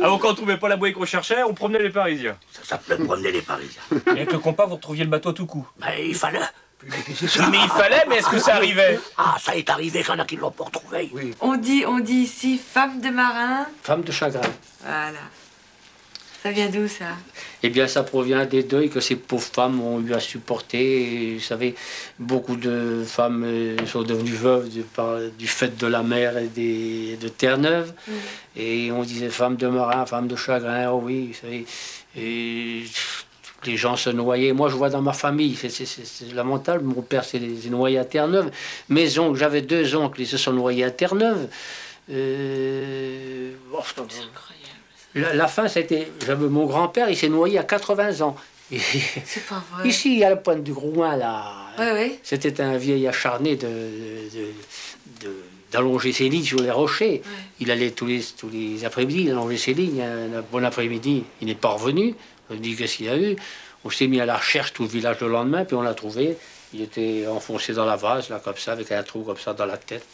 Alors quand on trouvait pas la bouée qu'on cherchait, on promenait les Parisiens. Ça s'appelait promener les Parisiens. Et avec le compas, vous retrouviez le bateau tout coup. Mais il fallait. Mais il fallait, mais est-ce que ça arrivait? Ah, ça est arrivé, qu'il y en a qui ne l'ont pas retrouvé. Oui. On dit ici femme de marin. Femme de chagrin. Voilà. Ça vient d'où, ça? Eh bien, ça provient des deuils que ces pauvres femmes ont eu à supporter. Et, vous savez, beaucoup de femmes sont devenues veuves du fait de la mer et de Terre-Neuve. Et on disait femme de marin, femme de chagrin, oh oui, vous savez. Et les gens se noyaient. Moi, je vois dans ma famille, c'est lamentable. Mon père s'est noyé à Terre-Neuve. Mes oncles, j'avais 2 oncles, ils se sont noyés à Terre-Neuve. La fin, c'était... Mon grand-père, il s'est noyé à 80 ans. C'est pas vrai. Ici, à la pointe du Grouin, là, ouais. C'était un vieil acharné d'allonger ses lignes sur les rochers. Ouais. Il allait tous les après-midi, il allongeait ses lignes. Un bon après-midi, il n'est pas revenu. On dit qu'est-ce qu'il y a eu. On s'est mis à la recherche tout le village le lendemain, puis on l'a trouvé. Il était enfoncé dans la vase, là, comme ça, avec un trou comme ça dans la tête.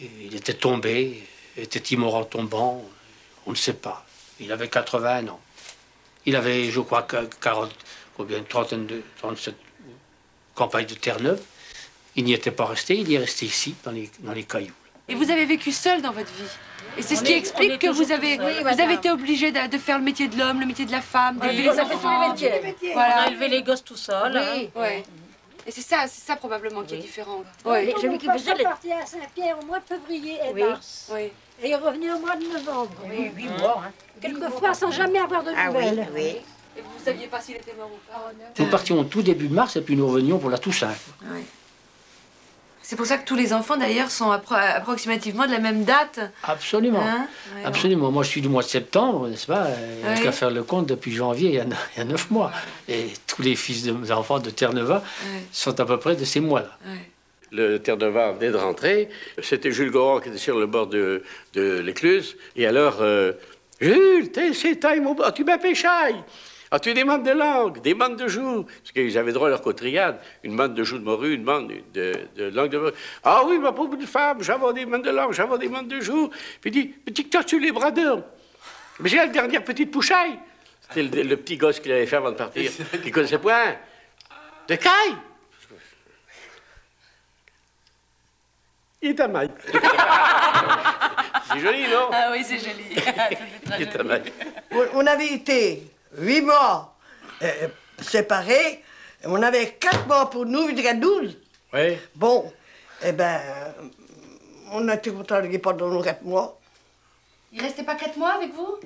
Et il était tombé, était-il mort en tombant? On ne sait pas. Il avait 80 ans. Il avait, je crois, 37 campagnes de Terre-Neuve. Il n'y était pas resté, il y est resté ici, dans les cailloux. Et vous avez vécu seul dans votre vie. Et c'est ce qui explique que vous avez été obligé de faire le métier de l'homme, le métier de la femme, d'élever les enfants. Voilà, élever les gosses tout seul. Oui, ouais. Et c'est ça probablement qui est différent. Oui. Celui qui faisait les... parti à Saint-Pierre au mois de février et mars. Oui. Et il revenait au mois de novembre. Oui, 8 mois. Quelquefois sans jamais avoir de nouvelles. Oui. Et vous ne saviez pas s'il était mort ou pas? Nous partions au tout début de mars et puis nous revenions pour la Toussaint. Oui. C'est pour ça que tous les enfants, d'ailleurs, sont approximativement de la même date. Absolument. Hein? Ouais, absolument. Moi, je suis du mois de septembre, n'est-ce pas? Il n'y a qu'à faire le compte depuis janvier, il y a 9 mois. Et tous les fils des enfants de Terre-Neuve sont à peu près de ces mois-là. Le Terre-Neuve venait de rentrer. C'était Jules Goron qui était sur le bord de l'écluse. Et alors, Jules, c'est time, tu m'as pêchaille. As-tu des bandes de langue, des bandes de joues? Parce qu'ils avaient droit à leur cotriade. Une bande de joues de morue, une bande de langue de morue. Ah oui, ma pauvre femme, j'avais des bandes de langue, j'avais des bandes de joues. Puis il dit, petit que tu les bras d'homme. Mais j'ai la dernière petite pouchaille. C'était le petit gosse qu'il avait fait avant de partir, qui connaissait point. De caille. Il est à maille. C'est joli, non? Ah oui, c'est joli. Il est à maille. On avait été 8 mois séparés. On avait 4 mois pour nous, il y a 12. Oui. Bon, eh ben, on a été contrariés pendant nos 4 mois. Il restait pas 4 mois avec vous?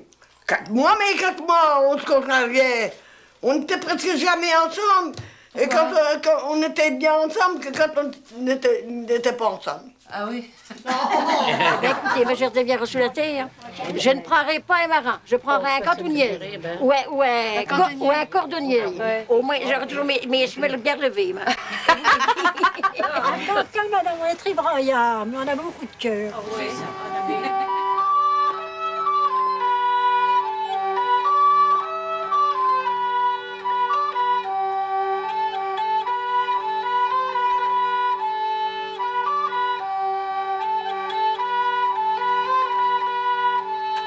4 mois, mais 4 mois, on se contrariait. On n'était presque jamais ensemble. Et quand on était bien ensemble, que quand on n'était pas ensemble. Ah oui. Écoutez, ma chère, bien reçu la terre. Je ne prendrai pas un marin, je prendrai un cantonnier. Ou un cordonnier. Au moins, j'aurai toujours mes semelles bien levées. Calme, madame, on est très braillards, mais on a beaucoup de cœur.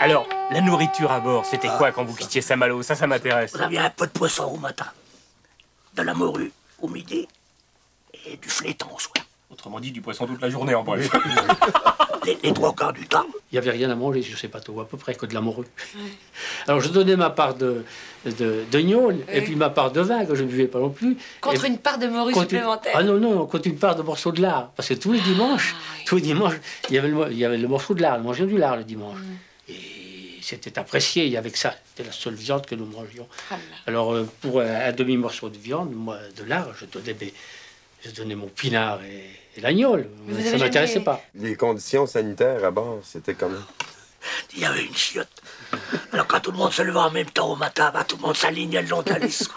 Alors, la nourriture à bord, c'était quoi quand vous quittiez Saint-Malo? Ça m'intéresse. Vous aviez un peu de poisson au matin, de la morue au midi et du flétan au soir. Autrement dit, du poisson toute la journée, en bref. Les 3 quarts du temps. Il n'y avait rien à manger sur ces bateaux, à peu près que de la morue. Alors je donnais ma part de gnôle et puis ma part de vin, que je ne buvais pas non plus. Contre une part de morue supplémentaire? Ah non, contre une part de morceau de lard. Parce que tous les dimanches, il y avait le morceau de lard, le manger du lard le dimanche. Et c'était apprécié, il y avait que ça. C'était la seule viande que nous mangions. Alors, pour un demi-morceau de viande, moi, de là, je donnais mon pinard et l'agnole. Ça ne m'intéressait pas. Les conditions sanitaires à bord, c'était comment? Il y avait une chiotte. Alors quand tout le monde se levait en même temps au matin, tout le monde s'alignait le long de la liste.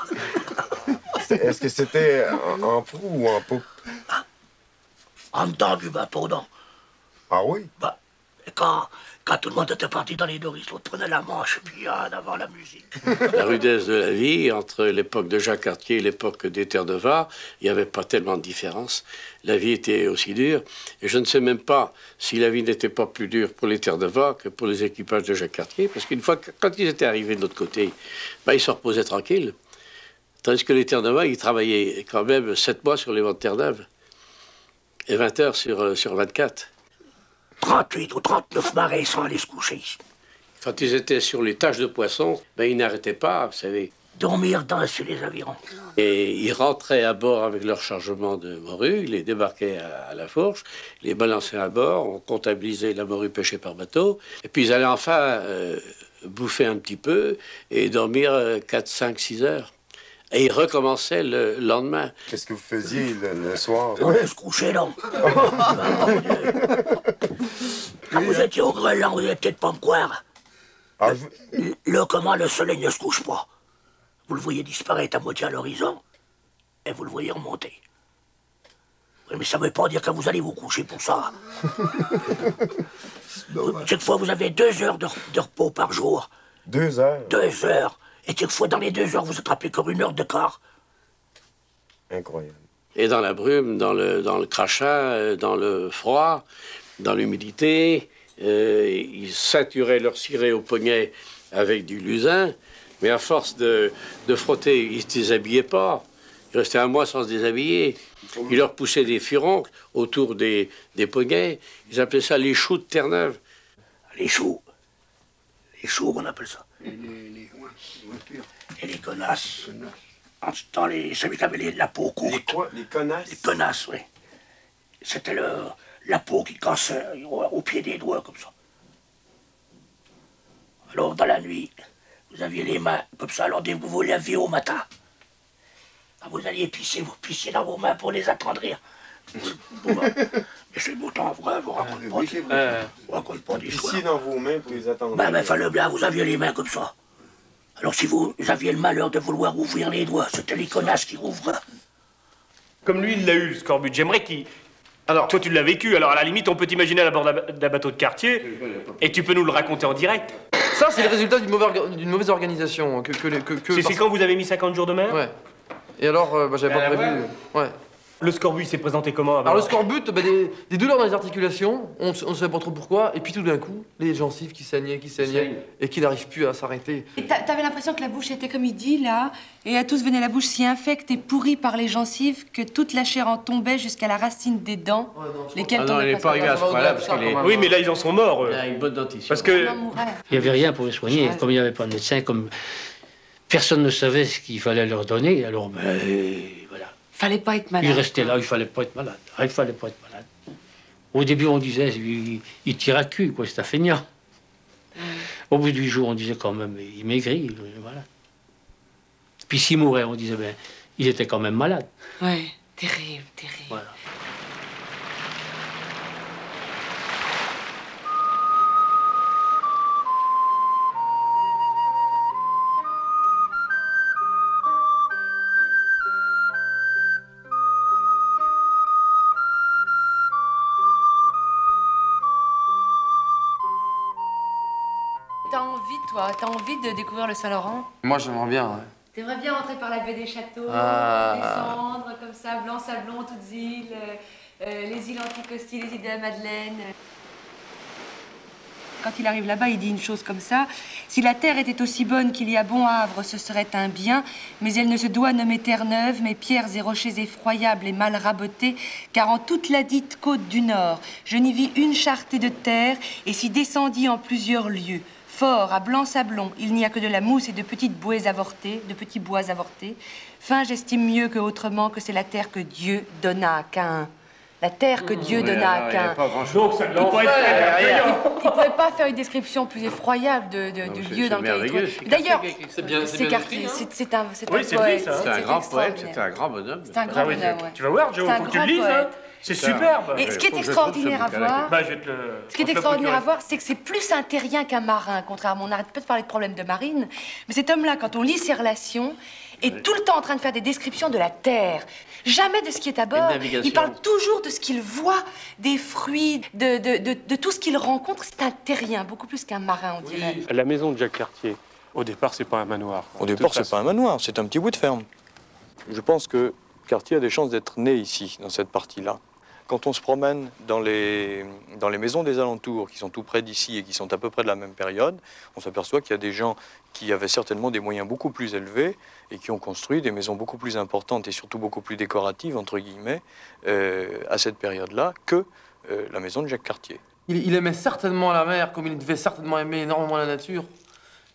Est-ce que c'était en proue ou en poupe? En dedans du bateau, non. Ah oui? Et quand tout le monde était parti dans les nourrices, l'autre prenait la manche et puis en avant la musique. La rudesse de la vie, entre l'époque de Jacques Cartier et l'époque des Terres de Var, il n'y avait pas tellement de différence. La vie était aussi dure. Et je ne sais même pas si la vie n'était pas plus dure pour les Terres de Var que pour les équipages de Jacques Cartier. Parce qu'une fois, quand ils étaient arrivés de l'autre côté, ils se reposaient tranquilles. Tandis que les Terres de Var, ils travaillaient quand même 7 mois sur les vents de Terre-Neuve. Et 20 heures sur 24. 38 ou 39 marées sans aller se coucher ici. Quand ils étaient sur les tâches de poisson, ils n'arrêtaient pas, vous savez. Dormir sur les avirons. Et ils rentraient à bord avec leur chargement de morue, ils les débarquaient à la fourche, les balançaient à bord, on comptabilisait la morue pêchée par bateau, et puis ils allaient enfin bouffer un petit peu et dormir 4, 5, 6 heures. Et ils recommençaient le lendemain. Qu'est-ce que vous faisiez le soir? On se couchait, non. Quand vous étiez au Groenland, vous n'allez peut-être pas me croire. Là, comment le soleil ne se couche pas? Vous le voyez disparaître à moitié à l'horizon, et vous le voyez remonter. Oui, mais ça ne veut pas dire que vous allez vous coucher pour ça. Chaque fois, vous avez 2 heures de repos par jour. 2 heures? 2 heures. Et chaque fois, dans les 2 heures, vous attrapez comme 1 heure de quart. Incroyable. Et dans la brume, dans le crachat, dans le froid, dans l'humidité, ils ceinturaient leur ciré au poignet avec du lusin, mais à force de frotter, ils ne se déshabillaient pas. Ils restaient un mois sans se déshabiller. Ils leur poussaient des furoncles autour des poignets. Ils appelaient ça les choux de Terre-Neuve. Les choux. Les choux, on appelle ça. Et les connasses. Dans celui qui avait la peau courte. Les quoi? Les connasses? Les connasses, oui. C'était la peau qui cassait au pied des doigts, comme ça. Alors, dans la nuit, vous aviez les mains comme ça, alors dès que vous vous laviez au matin, vous alliez pisser, vous pissiez dans vos mains pour les attendrir. Mais c'est beau temps, vrai, vous racontez pas des histoires. Pissiez dans vos mains pour les attendre. Mais fallait bien, vous aviez les mains comme ça. Alors si vous aviez le malheur de vouloir ouvrir les doigts, c'était les connasses qui rouvraient. Comme lui, il l'a eu, le scorbut. J'aimerais qu'il... Alors, toi, tu l'as vécu, alors à la limite, on peut t'imaginer à bord d'un bateau de quartier, et tu peux nous le raconter en direct. Ça, c'est le résultat d'une mauvaise organisation. C'est quand vous avez mis 50 jours de mer? Ouais. Et alors, j'avais pas prévu... Ouais. Le scorbut s'est présenté comment? Alors le scorbut, des douleurs dans les articulations, on ne savait pas trop pourquoi, et puis tout d'un coup, les gencives qui saignaient, et qui n'arrivent plus à s'arrêter. Et t'avais l'impression que la bouche était comme il dit, là, et à tous venait la bouche si infecte et pourrie par les gencives que toute la chair en tombait jusqu'à la racine des dents, lesquelles non, elle n'est pas arrivée à ce point-là, parce qu'elle est... Oui, mais là, ils en sont morts. Il a une bonne dentition. Parce que... Il n'y avait rien pour les soigner. Comme il n'y avait pas de médecin, comme personne ne savait ce qu'il fallait leur donner, alors voilà. Fallait pas être malade. Il restait là, il fallait pas être malade. Il fallait pas être malade. Au début, on disait, il tire à cul, quoi, c'est un feignant. Au bout du jour, on disait quand même, il maigrit, voilà. Puis s'il mourait, on disait, ben, il était quand même malade. Ouais, terrible, terrible. Voilà. T'as envie de découvrir le Saint-Laurent? Moi, j'aimerais bien, ouais. T'aimerais bien rentrer par la baie des Châteaux, Ah. descendre comme ça, Blanc-Sablon, toutes îles, les îles Anticosti, les îles de la Madeleine. Quand il arrive là-bas, il dit une chose comme ça. Si la terre était aussi bonne qu'il y a bon havre, ce serait un bien, mais elle ne se doit nommer Terre-Neuve, mais pierres et rochers effroyables et mal rabotés, car en toute la dite côte du Nord, je n'y vis une charretée de terre, et s'y descendit en plusieurs lieux. Fort, à Blanc-Sablon, il n'y a que de la mousse et de petites bouées avortées, de petits bois avortés. Fin, j'estime mieux que autrement que c'est la terre que Dieu donna à Caïn. La terre que Dieu donna à Caïn. Donc ça ne pourrait être Il ne pouvait pas faire une description plus effroyable du lieu dans lequel il trouvait. D'ailleurs, c'est Cartier, c'est un poète. C'est un grand poète, c'était un grand bonhomme. C'est un grand bonhomme, ouais. Tu vas voir, Joe, faut que tu le lises, hein. C'est superbe. Et ce qui est extraordinaire à voir, c'est que c'est plus un terrien qu'un marin, contrairement. On n'arrête pas de parler de problèmes de marine, mais cet homme-là, quand on lit ses relations, est tout le temps en train de faire des descriptions de la terre, jamais de ce qui est à bord. Il parle toujours de ce qu'il voit, des fruits, de tout ce qu'il rencontre. C'est un terrien, beaucoup plus qu'un marin, on dirait. La maison de Jacques Cartier, au départ, c'est pas un manoir. Au départ, c'est pas un manoir, c'est un petit bout de ferme. Je pense que Cartier a des chances d'être né ici, dans cette partie-là. Quand on se promène dans les maisons des alentours, qui sont tout près d'ici et qui sont à peu près de la même période, on s'aperçoit qu'il y a des gens qui avaient certainement des moyens beaucoup plus élevés et qui ont construit des maisons beaucoup plus importantes et surtout beaucoup plus décoratives, entre guillemets, à cette période-là, que la maison de Jacques Cartier. Il aimait certainement la mer, comme il devait certainement aimer énormément la nature.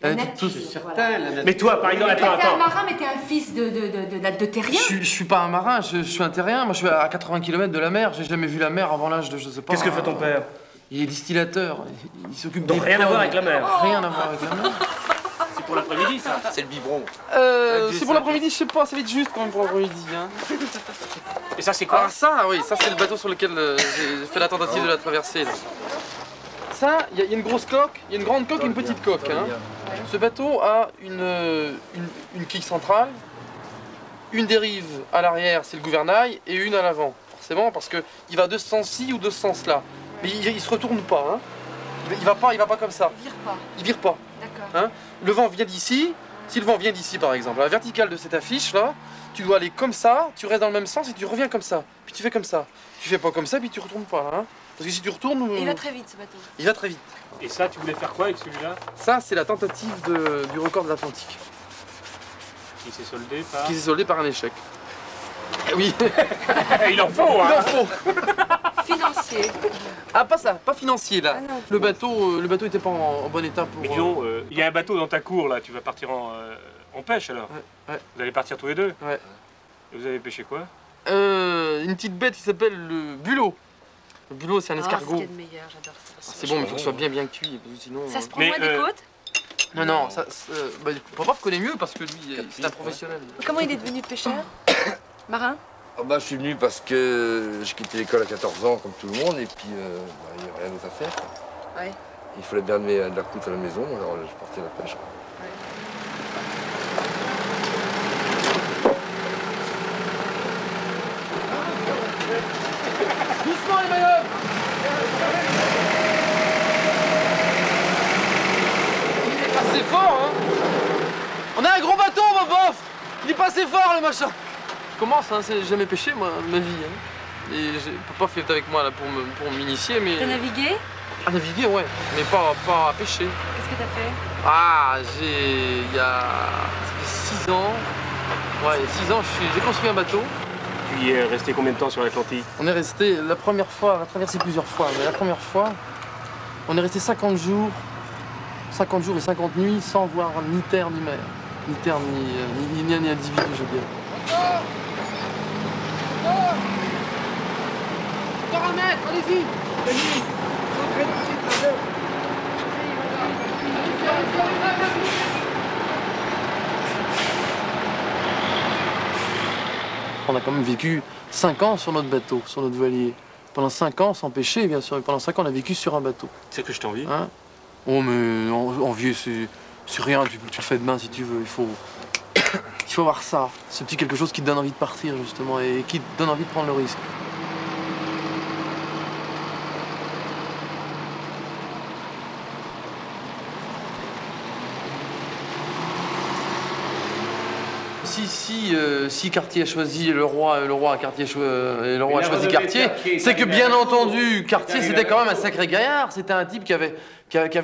La nature, voilà. Mais toi, par exemple, t'es un marin, mais t'es un fils de terrien. Je suis pas un marin, je suis un terrien. Moi, je suis à 80 km de la mer. J'ai jamais vu la mer avant l'âge de, je sais pas... Qu'est-ce que fait ton père? Il est distillateur. Il s'occupe des... Donc rien à voir avec la mer. Rien à voir avec la mer. C'est pour l'après-midi, ça? C'est le biberon. C'est pour l'après-midi, je sais pas, ça va être juste quand même pour l'après-midi. Hein. Et ça, c'est quoi? Ah, ça, oui, ça, c'est le bateau sur lequel j'ai fait la tentative de la traversée. Là. Ça, il y a une grosse coque, il y a une grande coque et une petite coque. Hein. Ce bateau a une quille centrale, une dérive à l'arrière, c'est le gouvernail, et une à l'avant, forcément, parce qu'il va de ce sens-ci ou de ce sens-là. Mais il se retourne pas, hein. Il va pas comme ça. Il vire pas. Il vire pas. D'accord. Hein. Le vent vient d'ici. Si le vent vient d'ici, par exemple, à la verticale de cette affiche-là, tu dois aller comme ça, tu restes dans le même sens et tu reviens comme ça. Puis tu fais comme ça. Tu fais pas comme ça, puis tu retournes pas, hein. Parce que si tu retournes... Il va très vite, ce bateau. Il va très vite. Et ça, tu voulais faire quoi avec celui-là? Ça, c'est la tentative du record de l'Atlantique. Qui s'est soldé par... Qui s'est soldé par un échec. Oui. Il en faut, hein. Il en faut. Financier. Ah, pas ça, pas financier, là. Ah, le bateau était pas en bon état pour... Mais disons, il y a un bateau dans ta cour, là. Tu vas partir en pêche, alors? Ouais. Vous allez partir tous les deux? Ouais. Et vous avez pêché quoi? Une petite bête qui s'appelle le bulot. Le bulot, c'est un escargot. C'est le meilleur, j'adore ça. C'est bon, mais il faut que ce soit bien cuit, sinon... Ça se prend loin des côtes? Non, Papa connaît mieux parce que lui, c'est un professionnel. Comment il est devenu pêcheur? Marin? Je suis venu parce que j'ai quitté l'école à 14 ans, comme tout le monde, et puis il n'y avait rien d'autre à faire. Quoi. Ouais. Il fallait bien de la croûte à la maison, alors je partais à la pêche. Quoi. Doucement les manœuvres. Il est passé fort, hein. On a un gros bateau, ma bof. Il est passé fort, le machin. Je commence, hein, j'ai jamais pêché, moi, de ma vie. Hein. Et papa fait avec moi là, pour m'initier, mais... T'as navigué? À naviguer, ouais, mais pas à pêcher. Qu'est-ce que t'as fait? Ah, il y a 6 ans. Ouais, il y a 6 ans, j'ai construit un bateau. Tu y es resté combien de temps sur l'Atlantique? On est resté, la première fois, on a traversé plusieurs fois, mais la première fois, on est resté 50 jours et 50 nuits sans voir ni terre ni mer. Ni terre ni individu, je veux dire. Encore un mètre, allez-y! On a quand même vécu 5 ans sur notre bateau, sur notre voilier. Pendant 5 ans, sans pêcher, bien sûr. Et pendant 5 ans, on a vécu sur un bateau. C'est que je t'envie. Hein? Oh, mais envieux, c'est rien. Tu le fais demain si tu veux. Il faut avoir ça. Ce petit quelque chose qui te donne envie de partir, justement, et qui te donne envie de prendre le risque. Si Cartier a choisi le roi a choisi Cartier, c'est que bien entendu Cartier c'était quand même un sacré gaillard, c'était un type qui avait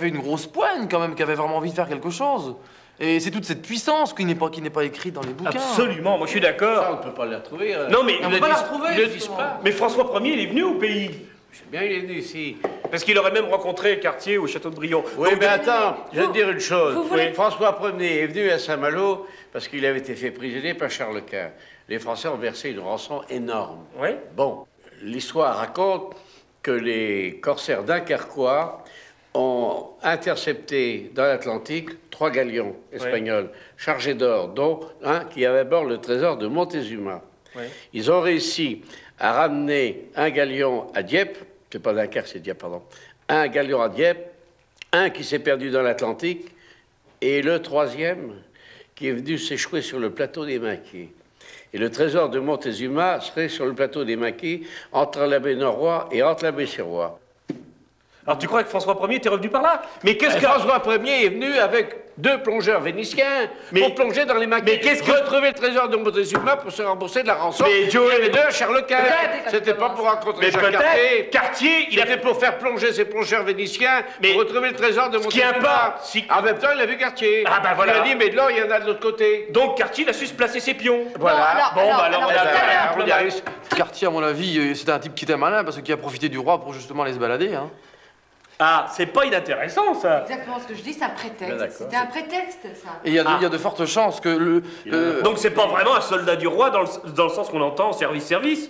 une grosse poigne quand même, qui avait vraiment envie de faire quelque chose. Et c'est toute cette puissance qui n'est pas écrite dans les bouquins. Absolument, moi je suis d'accord. Ça, on ne peut pas la retrouver. Non mais on ne peut pas la retrouver. Ils le disent pas. Mais François Ier, il est venu au pays. Je sais bien, il est venu ici. Parce qu'il aurait même rencontré Cartier au château de Brion. Oui, mais attends, je vais te dire une chose. voulez... François Ier est venu à Saint-Malo parce qu'il avait été fait prisonnier par Charles Quint. Les Français ont versé une rançon énorme. Oui. Bon, l'histoire raconte que les corsaires dunkerquois ont intercepté dans l'Atlantique 3 galions espagnols chargés d'or, dont un qui avait à bord le trésor de Montezuma. Ils ont réussi à ramener un galion à Dieppe, c'est pas Dunkerque, c'est Dieppe, pardon, un galion à Dieppe, un qui s'est perdu dans l'Atlantique, et le 3e qui est venu s'échouer sur le plateau des Maquis. Et le trésor de Montezuma serait sur le plateau des Maquis, entre la baie Norrois et entre la baie Sirois. Alors tu crois que François Ier était revenu par là? Mais qu'est-ce que... François Ier est venu avec 2 plongeurs vénitiens pour plonger dans les Maquis. Mais qu'est-ce que... Retrouver le trésor de Montezuma pour se rembourser de la rançon. Mais Joe... Il y avait 2 à Charles Quint. C'était pas pour rencontrer Jacques Cartier. Cartier, il était pour faire plonger ses plongeurs vénitiens pour retrouver le trésor de Montezuma. En même temps, il a vu Cartier. Ah ben voilà. Il a dit, mais de l'or, il y en a de l'autre côté. Donc Cartier, il a su se placer ses pions. Voilà. On y arrive. Cartier, à mon avis, c'était un type qui était malin parce qu'il a profité du roi pour justement aller se balader. Hein. Ah, c'est pas inintéressant, ça. Exactement ce que je dis, c'est un prétexte. C'était un prétexte, ça. Et il y a de fortes chances que le... Donc c'est pas vraiment un soldat du roi dans le sens qu'on entend service-service.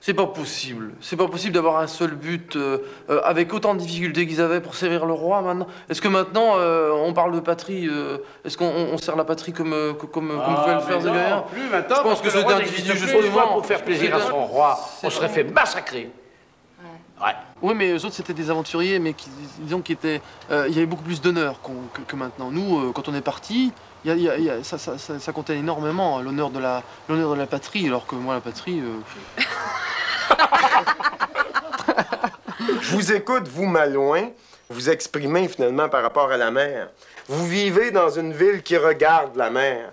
C'est pas possible. C'est pas possible d'avoir un seul but avec autant de difficultés qu'ils avaient pour servir le roi maintenant. Est-ce que maintenant on parle de patrie est-ce qu'on sert la patrie comme pouvaient le faire Zégaïen? Plus maintenant. Je pense que c'est un individu justement pour faire plaisir à son roi. On serait fait massacrer. Ouais. Oui, mais eux autres, c'était des aventuriers, mais disons qu'il était, il y avait beaucoup plus d'honneur que maintenant. Nous, quand on est parti, ça comptait énormément, l'honneur de la patrie, alors que moi, la patrie... Je vous écoute, vous, Malouin, vous exprimez finalement par rapport à la mer. Vous vivez dans une ville qui regarde la mer.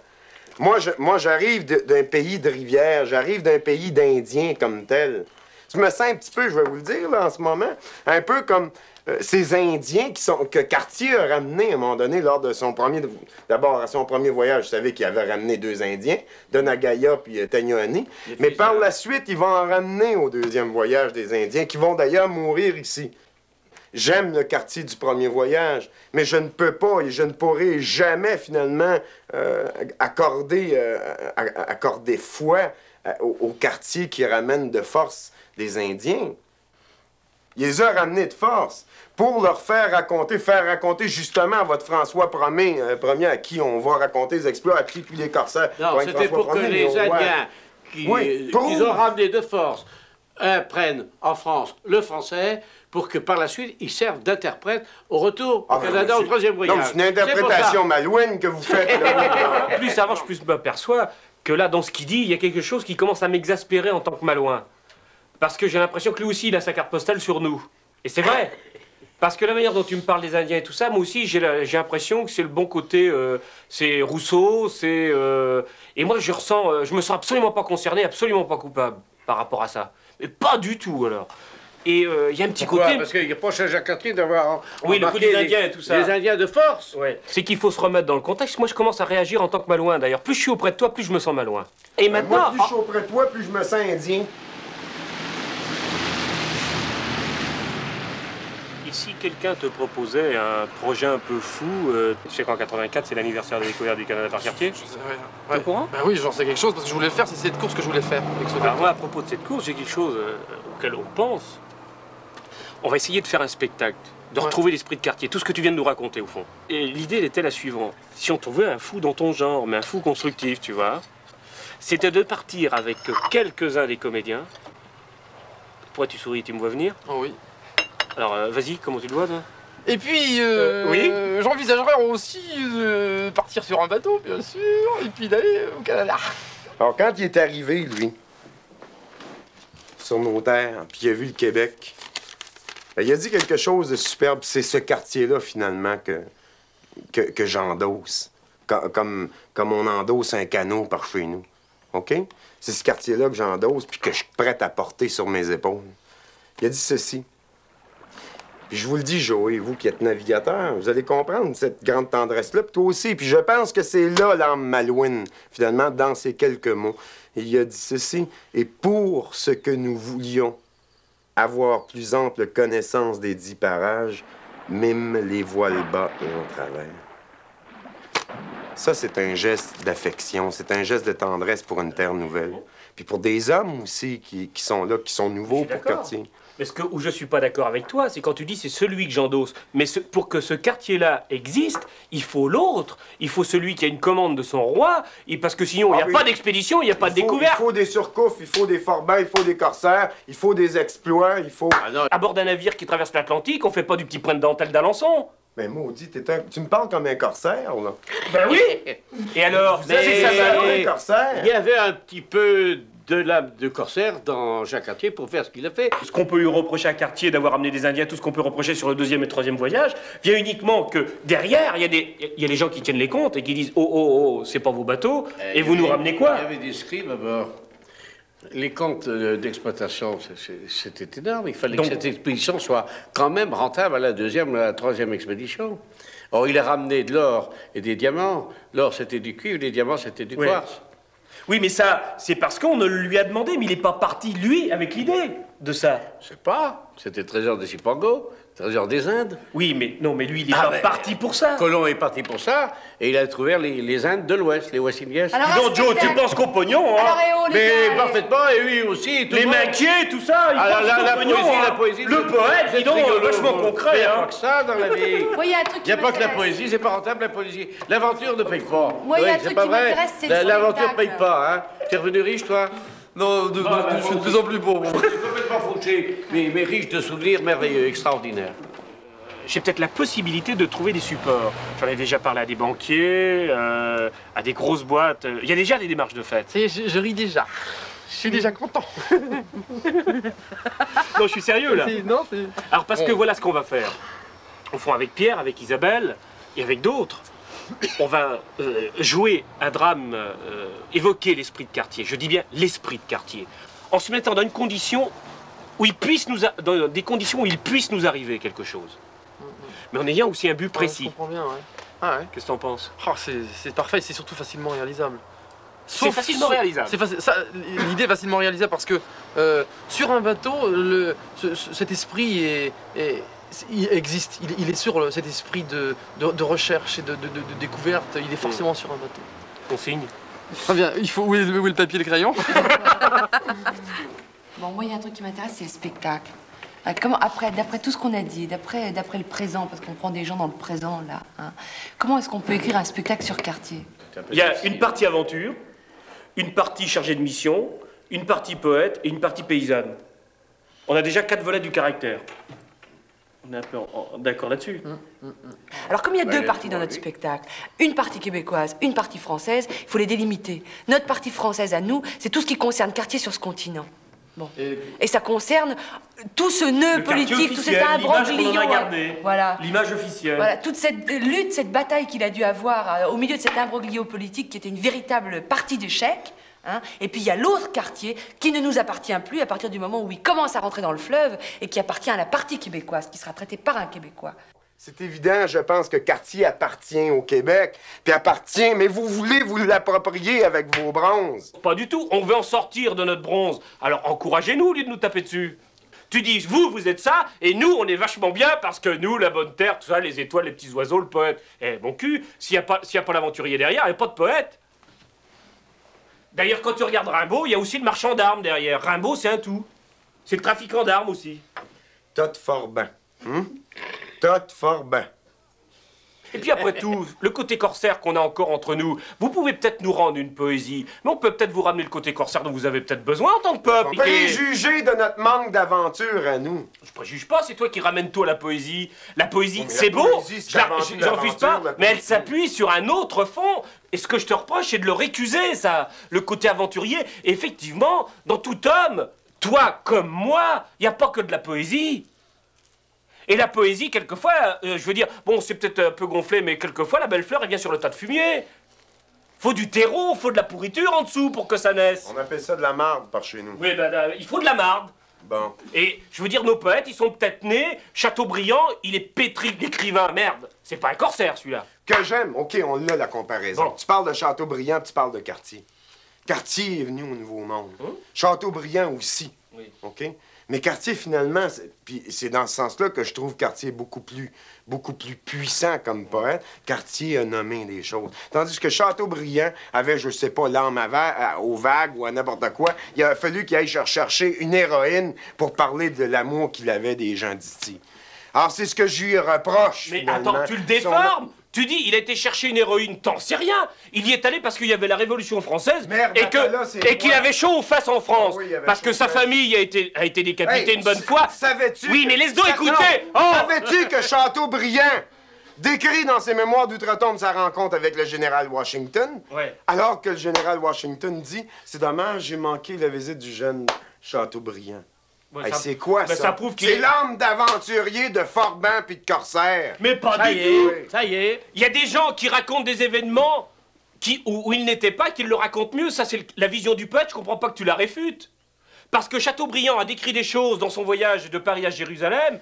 Moi, j'arrive d'un pays de rivière, j'arrive d'un pays d'Indiens comme tel. Je me sens un petit peu, je vais vous le dire là, en ce moment, un peu comme ces Indiens que Cartier a ramenés à un moment donné lors de son premier... D'abord, à son premier voyage, vous savez qu'il avait ramené 2 Indiens, Donagaya puis Tagnoni. Mais par la suite, il va en ramener au 2e voyage des Indiens, qui vont d'ailleurs mourir ici. J'aime le Cartier du premier voyage, mais je ne peux pas et je ne pourrai jamais, finalement, accorder foi au Cartier qui ramène de force des Indiens. Il les a ramenés de force pour leur faire raconter justement à votre François Ier à qui on va raconter les exploits, à qui tous les corsaires. Non, c'était pour que les Indiens qu'ils ont ramenés de force apprennent en France le français pour que par la suite ils servent d'interprètes au retour au Canada au 3e voyage. Non, c'est une interprétation malouine que vous faites. Là. Plus ça avance, plus je m'aperçois que là, dans ce qu'il dit, il y a quelque chose qui commence à m'exaspérer en tant que Malouin. Parce que j'ai l'impression que lui aussi, il a sa carte postale sur nous. Et c'est vrai. Parce que la manière dont tu me parles des Indiens et tout ça, moi aussi, j'ai l'impression que c'est le bon côté, c'est Rousseau, c'est... Et moi, je me sens absolument pas concerné, absolument pas coupable par rapport à ça. Mais pas du tout, alors. Et il y a un petit côté... Parce qu'il reproche à Jacques Cartier d'avoir... Oui, le coup des Indiens et tout ça. Les Indiens de force. Ouais. C'est qu'il faut se remettre dans le contexte. Moi, je commence à réagir en tant que Malouin, d'ailleurs. Plus je suis auprès de toi, plus je me sens Malouin. Et maintenant... Moi, plus je suis auprès de toi, plus je me sens indien. Si quelqu'un te proposait un projet un peu fou, tu sais qu'en 84, c'est l'anniversaire de la découverte du Canada par Cartier. Je sais rien. T'es au courant? Ben oui, j'en sais quelque chose parce que je voulais le faire, c'est cette course que je voulais faire. Alors moi, à propos de cette course, j'ai quelque chose auquel on pense. On va essayer de faire un spectacle, de retrouver l'esprit de Cartier, tout ce que tu viens de nous raconter au fond. Et l'idée, elle était la suivante. Si on trouvait un fou dans ton genre, mais un fou constructif, tu vois, c'était de partir avec quelques-uns des comédiens. Pourquoi tu souris, tu me vois venir? Oh oui. Alors, vas-y, comment tu le vois, toi? Et puis, oui, j'envisagerais aussi de partir sur un bateau, bien sûr, et puis d'aller au Canada. Alors, quand il est arrivé, lui, sur nos terres, puis il a vu le Québec, ben, il a dit quelque chose de superbe. C'est ce quartier-là, finalement, que j'endosse. Comme on endosse un canot par chez nous. OK? C'est ce quartier-là que j'endosse, puis que je suis prêt à porter sur mes épaules. Il a dit ceci. Puis je vous le dis, Joey, vous qui êtes navigateur, vous allez comprendre cette grande tendresse-là, puis toi aussi. Puis je pense que c'est là l'âme malouine, finalement, dans ces quelques mots. Il a dit ceci. Et pour ce que nous voulions avoir plus ample connaissance des 10 parages, mime les voiles bas et en travers. Ça, c'est un geste d'affection, c'est un geste de tendresse pour une terre nouvelle. Puis pour des hommes aussi qui sont là, qui sont nouveaux pour Cartier. Mais où je suis pas d'accord avec toi, c'est quand tu dis c'est celui que j'endosse. Mais pour que ce quartier-là existe, il faut l'autre. Il faut celui qui a une commande de son roi. Parce que sinon, il n'y a pas d'expédition, il n'y a pas de découverte. Il faut des surcoufs, il faut des forbans, il faut des corsaires, il faut des exploits, il faut... À bord d'un navire qui traverse l'Atlantique, on fait pas du petit point de dentelle d'Alençon. Mais maudit, tu me parles comme un corsaire, là. Ben oui! Et alors, Mais un corsaire. il y avait un petit peu de l'âme de corsaire dans Jacques Cartier pour faire ce qu'il a fait. Ce qu'on peut lui reprocher à Cartier d'avoir amené des Indiens, tout ce qu'on peut reprocher sur le 2e et 3e voyage, vient uniquement que derrière, il y a des gens qui tiennent les comptes et qui disent oh, c'est pas vos bateaux, et vous nous ramenez quoi? Il y avait des scribes d'abord. Les comptes d'exploitation, c'était énorme. Il fallait que cette expédition soit quand même rentable à la 2e ou à la 3e expédition. Or, il a ramené de l'or et des diamants. L'or, c'était du cuivre, les diamants, c'était du quartz. Oui, mais ça, c'est parce qu'on ne lui a demandé, mais il n'est pas parti, lui, avec l'idée de ça. Je sais pas. C'était le trésor de Cipango, le trésor des Indes. Oui, mais non, mais lui, il n'est pas parti pour ça. Colomb est parti pour ça, et il a trouvé les Indes de l'Ouest, les West Indies. Non, Joe, tu penses qu'au pognon, hein? Mais parfaitement, et lui aussi. Les maquis, tout ça, il pense qu'au pognon, la poésie, le poète, dis donc, vachement concret, Il n'y a hein. pas que ça dans la vie. Moi, il y a un truc Il n'y a pas que la poésie, c'est pas rentable la poésie. L'aventure ne paye pas. Moi, il y a un c'est truc pas qui vrai. m'intéresse, c'est le L'aventure spectacle. paye pas, hein. T'es revenu riche, toi? Non, je suis de plus en plus pauvre. Je suis complètement fauché, mais riche de souvenirs merveilleux, extraordinaires. J'ai peut-être la possibilité de trouver des supports. J'en ai déjà parlé à des banquiers, à des grosses boîtes. Il y a déjà des démarches de fait. Je ris déjà. Je suis déjà content. Non, je suis sérieux, là. Alors, parce que voilà ce qu'on va faire. Au fond, avec Pierre, avec Isabelle et avec d'autres, on va jouer un drame, évoquer l'esprit de Cartier. Je dis bien l'esprit de Cartier. En se mettant dans une condition où il puisse dans des conditions où il puisse nous arriver quelque chose. Mais en ayant aussi un but précis. Je comprends bien, ouais. Ah ouais. Qu'est-ce que t'en penses? Oh, c'est parfait, c'est surtout facilement réalisable. C'est facilement réalisable. L'idée est facilement réalisable parce que sur un bateau, cet esprit il existe. Il est sur cet esprit de recherche et de découverte. Il est forcément sur un bateau. On signe. Très bien. Il faut où est le papier et le crayon? Bon, moi, il y a un truc qui m'intéresse, c'est le spectacle. D'après tout ce qu'on a dit, d'après le présent, parce qu'on prend des gens dans le présent, là, hein, comment est-ce qu'on peut écrire un spectacle sur Cartier? Il y a une partie aventure, une partie chargée de mission, une partie poète et une partie paysanne. On a déjà 4 volets du caractère. On est un peu d'accord là-dessus. Alors, comme il y a 2 parties dans notre spectacle, une partie québécoise, une partie française, il faut les délimiter. Notre partie française à nous, c'est tout ce qui concerne Cartier sur ce continent. Bon. Et ça concerne tout ce nœud politique, tout cet imbroglio. Voilà. L'image officielle. Voilà, toute cette lutte, cette bataille qu'il a dû avoir au milieu de cet imbroglio politique qui était une véritable partie d'échec. Hein. Et puis il y a l'autre quartier qui ne nous appartient plus à partir du moment où il commence à rentrer dans le fleuve et qui appartient à la partie québécoise, qui sera traitée par un Québécois. C'est évident, je pense que Cartier appartient au Québec, puis mais vous voulez vous l'approprier avec vos bronzes. Pas du tout, on veut en sortir de notre bronze. Alors encouragez-nous au lieu de nous taper dessus. Tu dis, vous êtes ça, et nous, on est vachement bien parce que nous, la bonne terre, tout ça, les étoiles, les petits oiseaux, le poète. Eh, mon cul, s'il n'y a pas l'aventurier derrière, il n'y a pas de poète. D'ailleurs, quand tu regardes Rimbaud, il y a aussi le marchand d'armes derrière. Rimbaud, c'est un tout. C'est le trafiquant d'armes aussi. Tot Forbin. Tot Forbin. Et puis après tout, le côté corsaire qu'on a encore entre nous, vous pouvez peut-être nous rendre une poésie, mais on peut peut-être vous ramener le côté corsaire dont vous avez peut-être besoin en tant que peuple. On peut les juger de notre manque d'aventure à nous. Je préjuge pas, c'est toi qui ramènes tout à la poésie. La poésie, c'est beau, j'en refuse pas, mais elle s'appuie sur un autre fond. Et ce que je te reproche, c'est de le récuser, ça, le côté aventurier. Et effectivement, dans tout homme, toi comme moi, il n'y a pas que de la poésie. Et la poésie, quelquefois, je veux dire, bon, c'est peut-être un peu gonflé, mais quelquefois, la belle fleur, elle vient sur le tas de fumier. Faut du terreau, faut de la pourriture en dessous pour que ça naisse. On appelle ça de la marde par chez nous. Oui, il faut de la marde. Bon. Et je veux dire, nos poètes, ils sont peut-être nés, Chateaubriand, il est pétri d'écrivains, merde. C'est pas un corsaire, celui-là. Que j'aime, OK, on l'a, la comparaison. Bon. Tu parles de Chateaubriand, tu parles de Cartier. Cartier est venu au Nouveau Monde. Chateaubriand aussi. Oui. OK? Mais Cartier, finalement, puis c'est dans ce sens-là que je trouve Cartier beaucoup plus puissant comme poète. Cartier a nommé des choses. Tandis que Chateaubriand avait, je sais pas, l'âme aux vagues ou à n'importe quoi. Il a fallu qu'il aille chercher une héroïne pour parler de l'amour qu'il avait des gens d'ici. Alors, c'est ce que je lui reproche, Mais finalement. attends, tu le déformes. Tu dis, il a été chercher une héroïne, t'en sais rien. Il y est allé parce qu'il y avait la Révolution française et qu'il avait chaud aux faces en France. Ah oui, il avait parce chaud que aux sa fesses. famille a été décapitée Hey, une bonne fois. Savais-tu Oui, que- mais laisse-donc écouter. Non, Oh! Savais-tu que Chateaubriand décrit dans ses mémoires d'outre-tombe sa rencontre avec le général Washington? Ouais. Alors que le général Washington dit « C'est dommage, j'ai manqué la visite du jeune Chateaubriand. Ouais, Hey, ça- c'est quoi, ben, ça? ça prouve qu'il C'est est- l'âme d'aventurier, de forban puis de corsaire. Mais pas Ça du y tout. est. Ça y est. Il y a des gens qui racontent des événements où ils n'étaient pas, qui le racontent mieux. Ça, c'est la vision du poète. Je comprends pas que tu la réfutes. Parce que Chateaubriand a décrit des choses dans son voyage de Paris à Jérusalem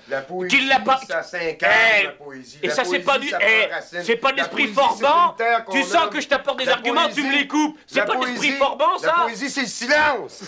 qu'il n'a pas. Ça s'incarne, Eh, la poésie. Et La ça, c'est poésie, pas du. ça prend Eh, racine. c'est pas de La l'esprit poésie, c'est forbant. une terre qu'on Tu sens nomme. que je t'apporte des La arguments, tu me poésie- les coupes. C'est la pas de l'esprit poésie- forbant, ça. La poésie, c'est le silence.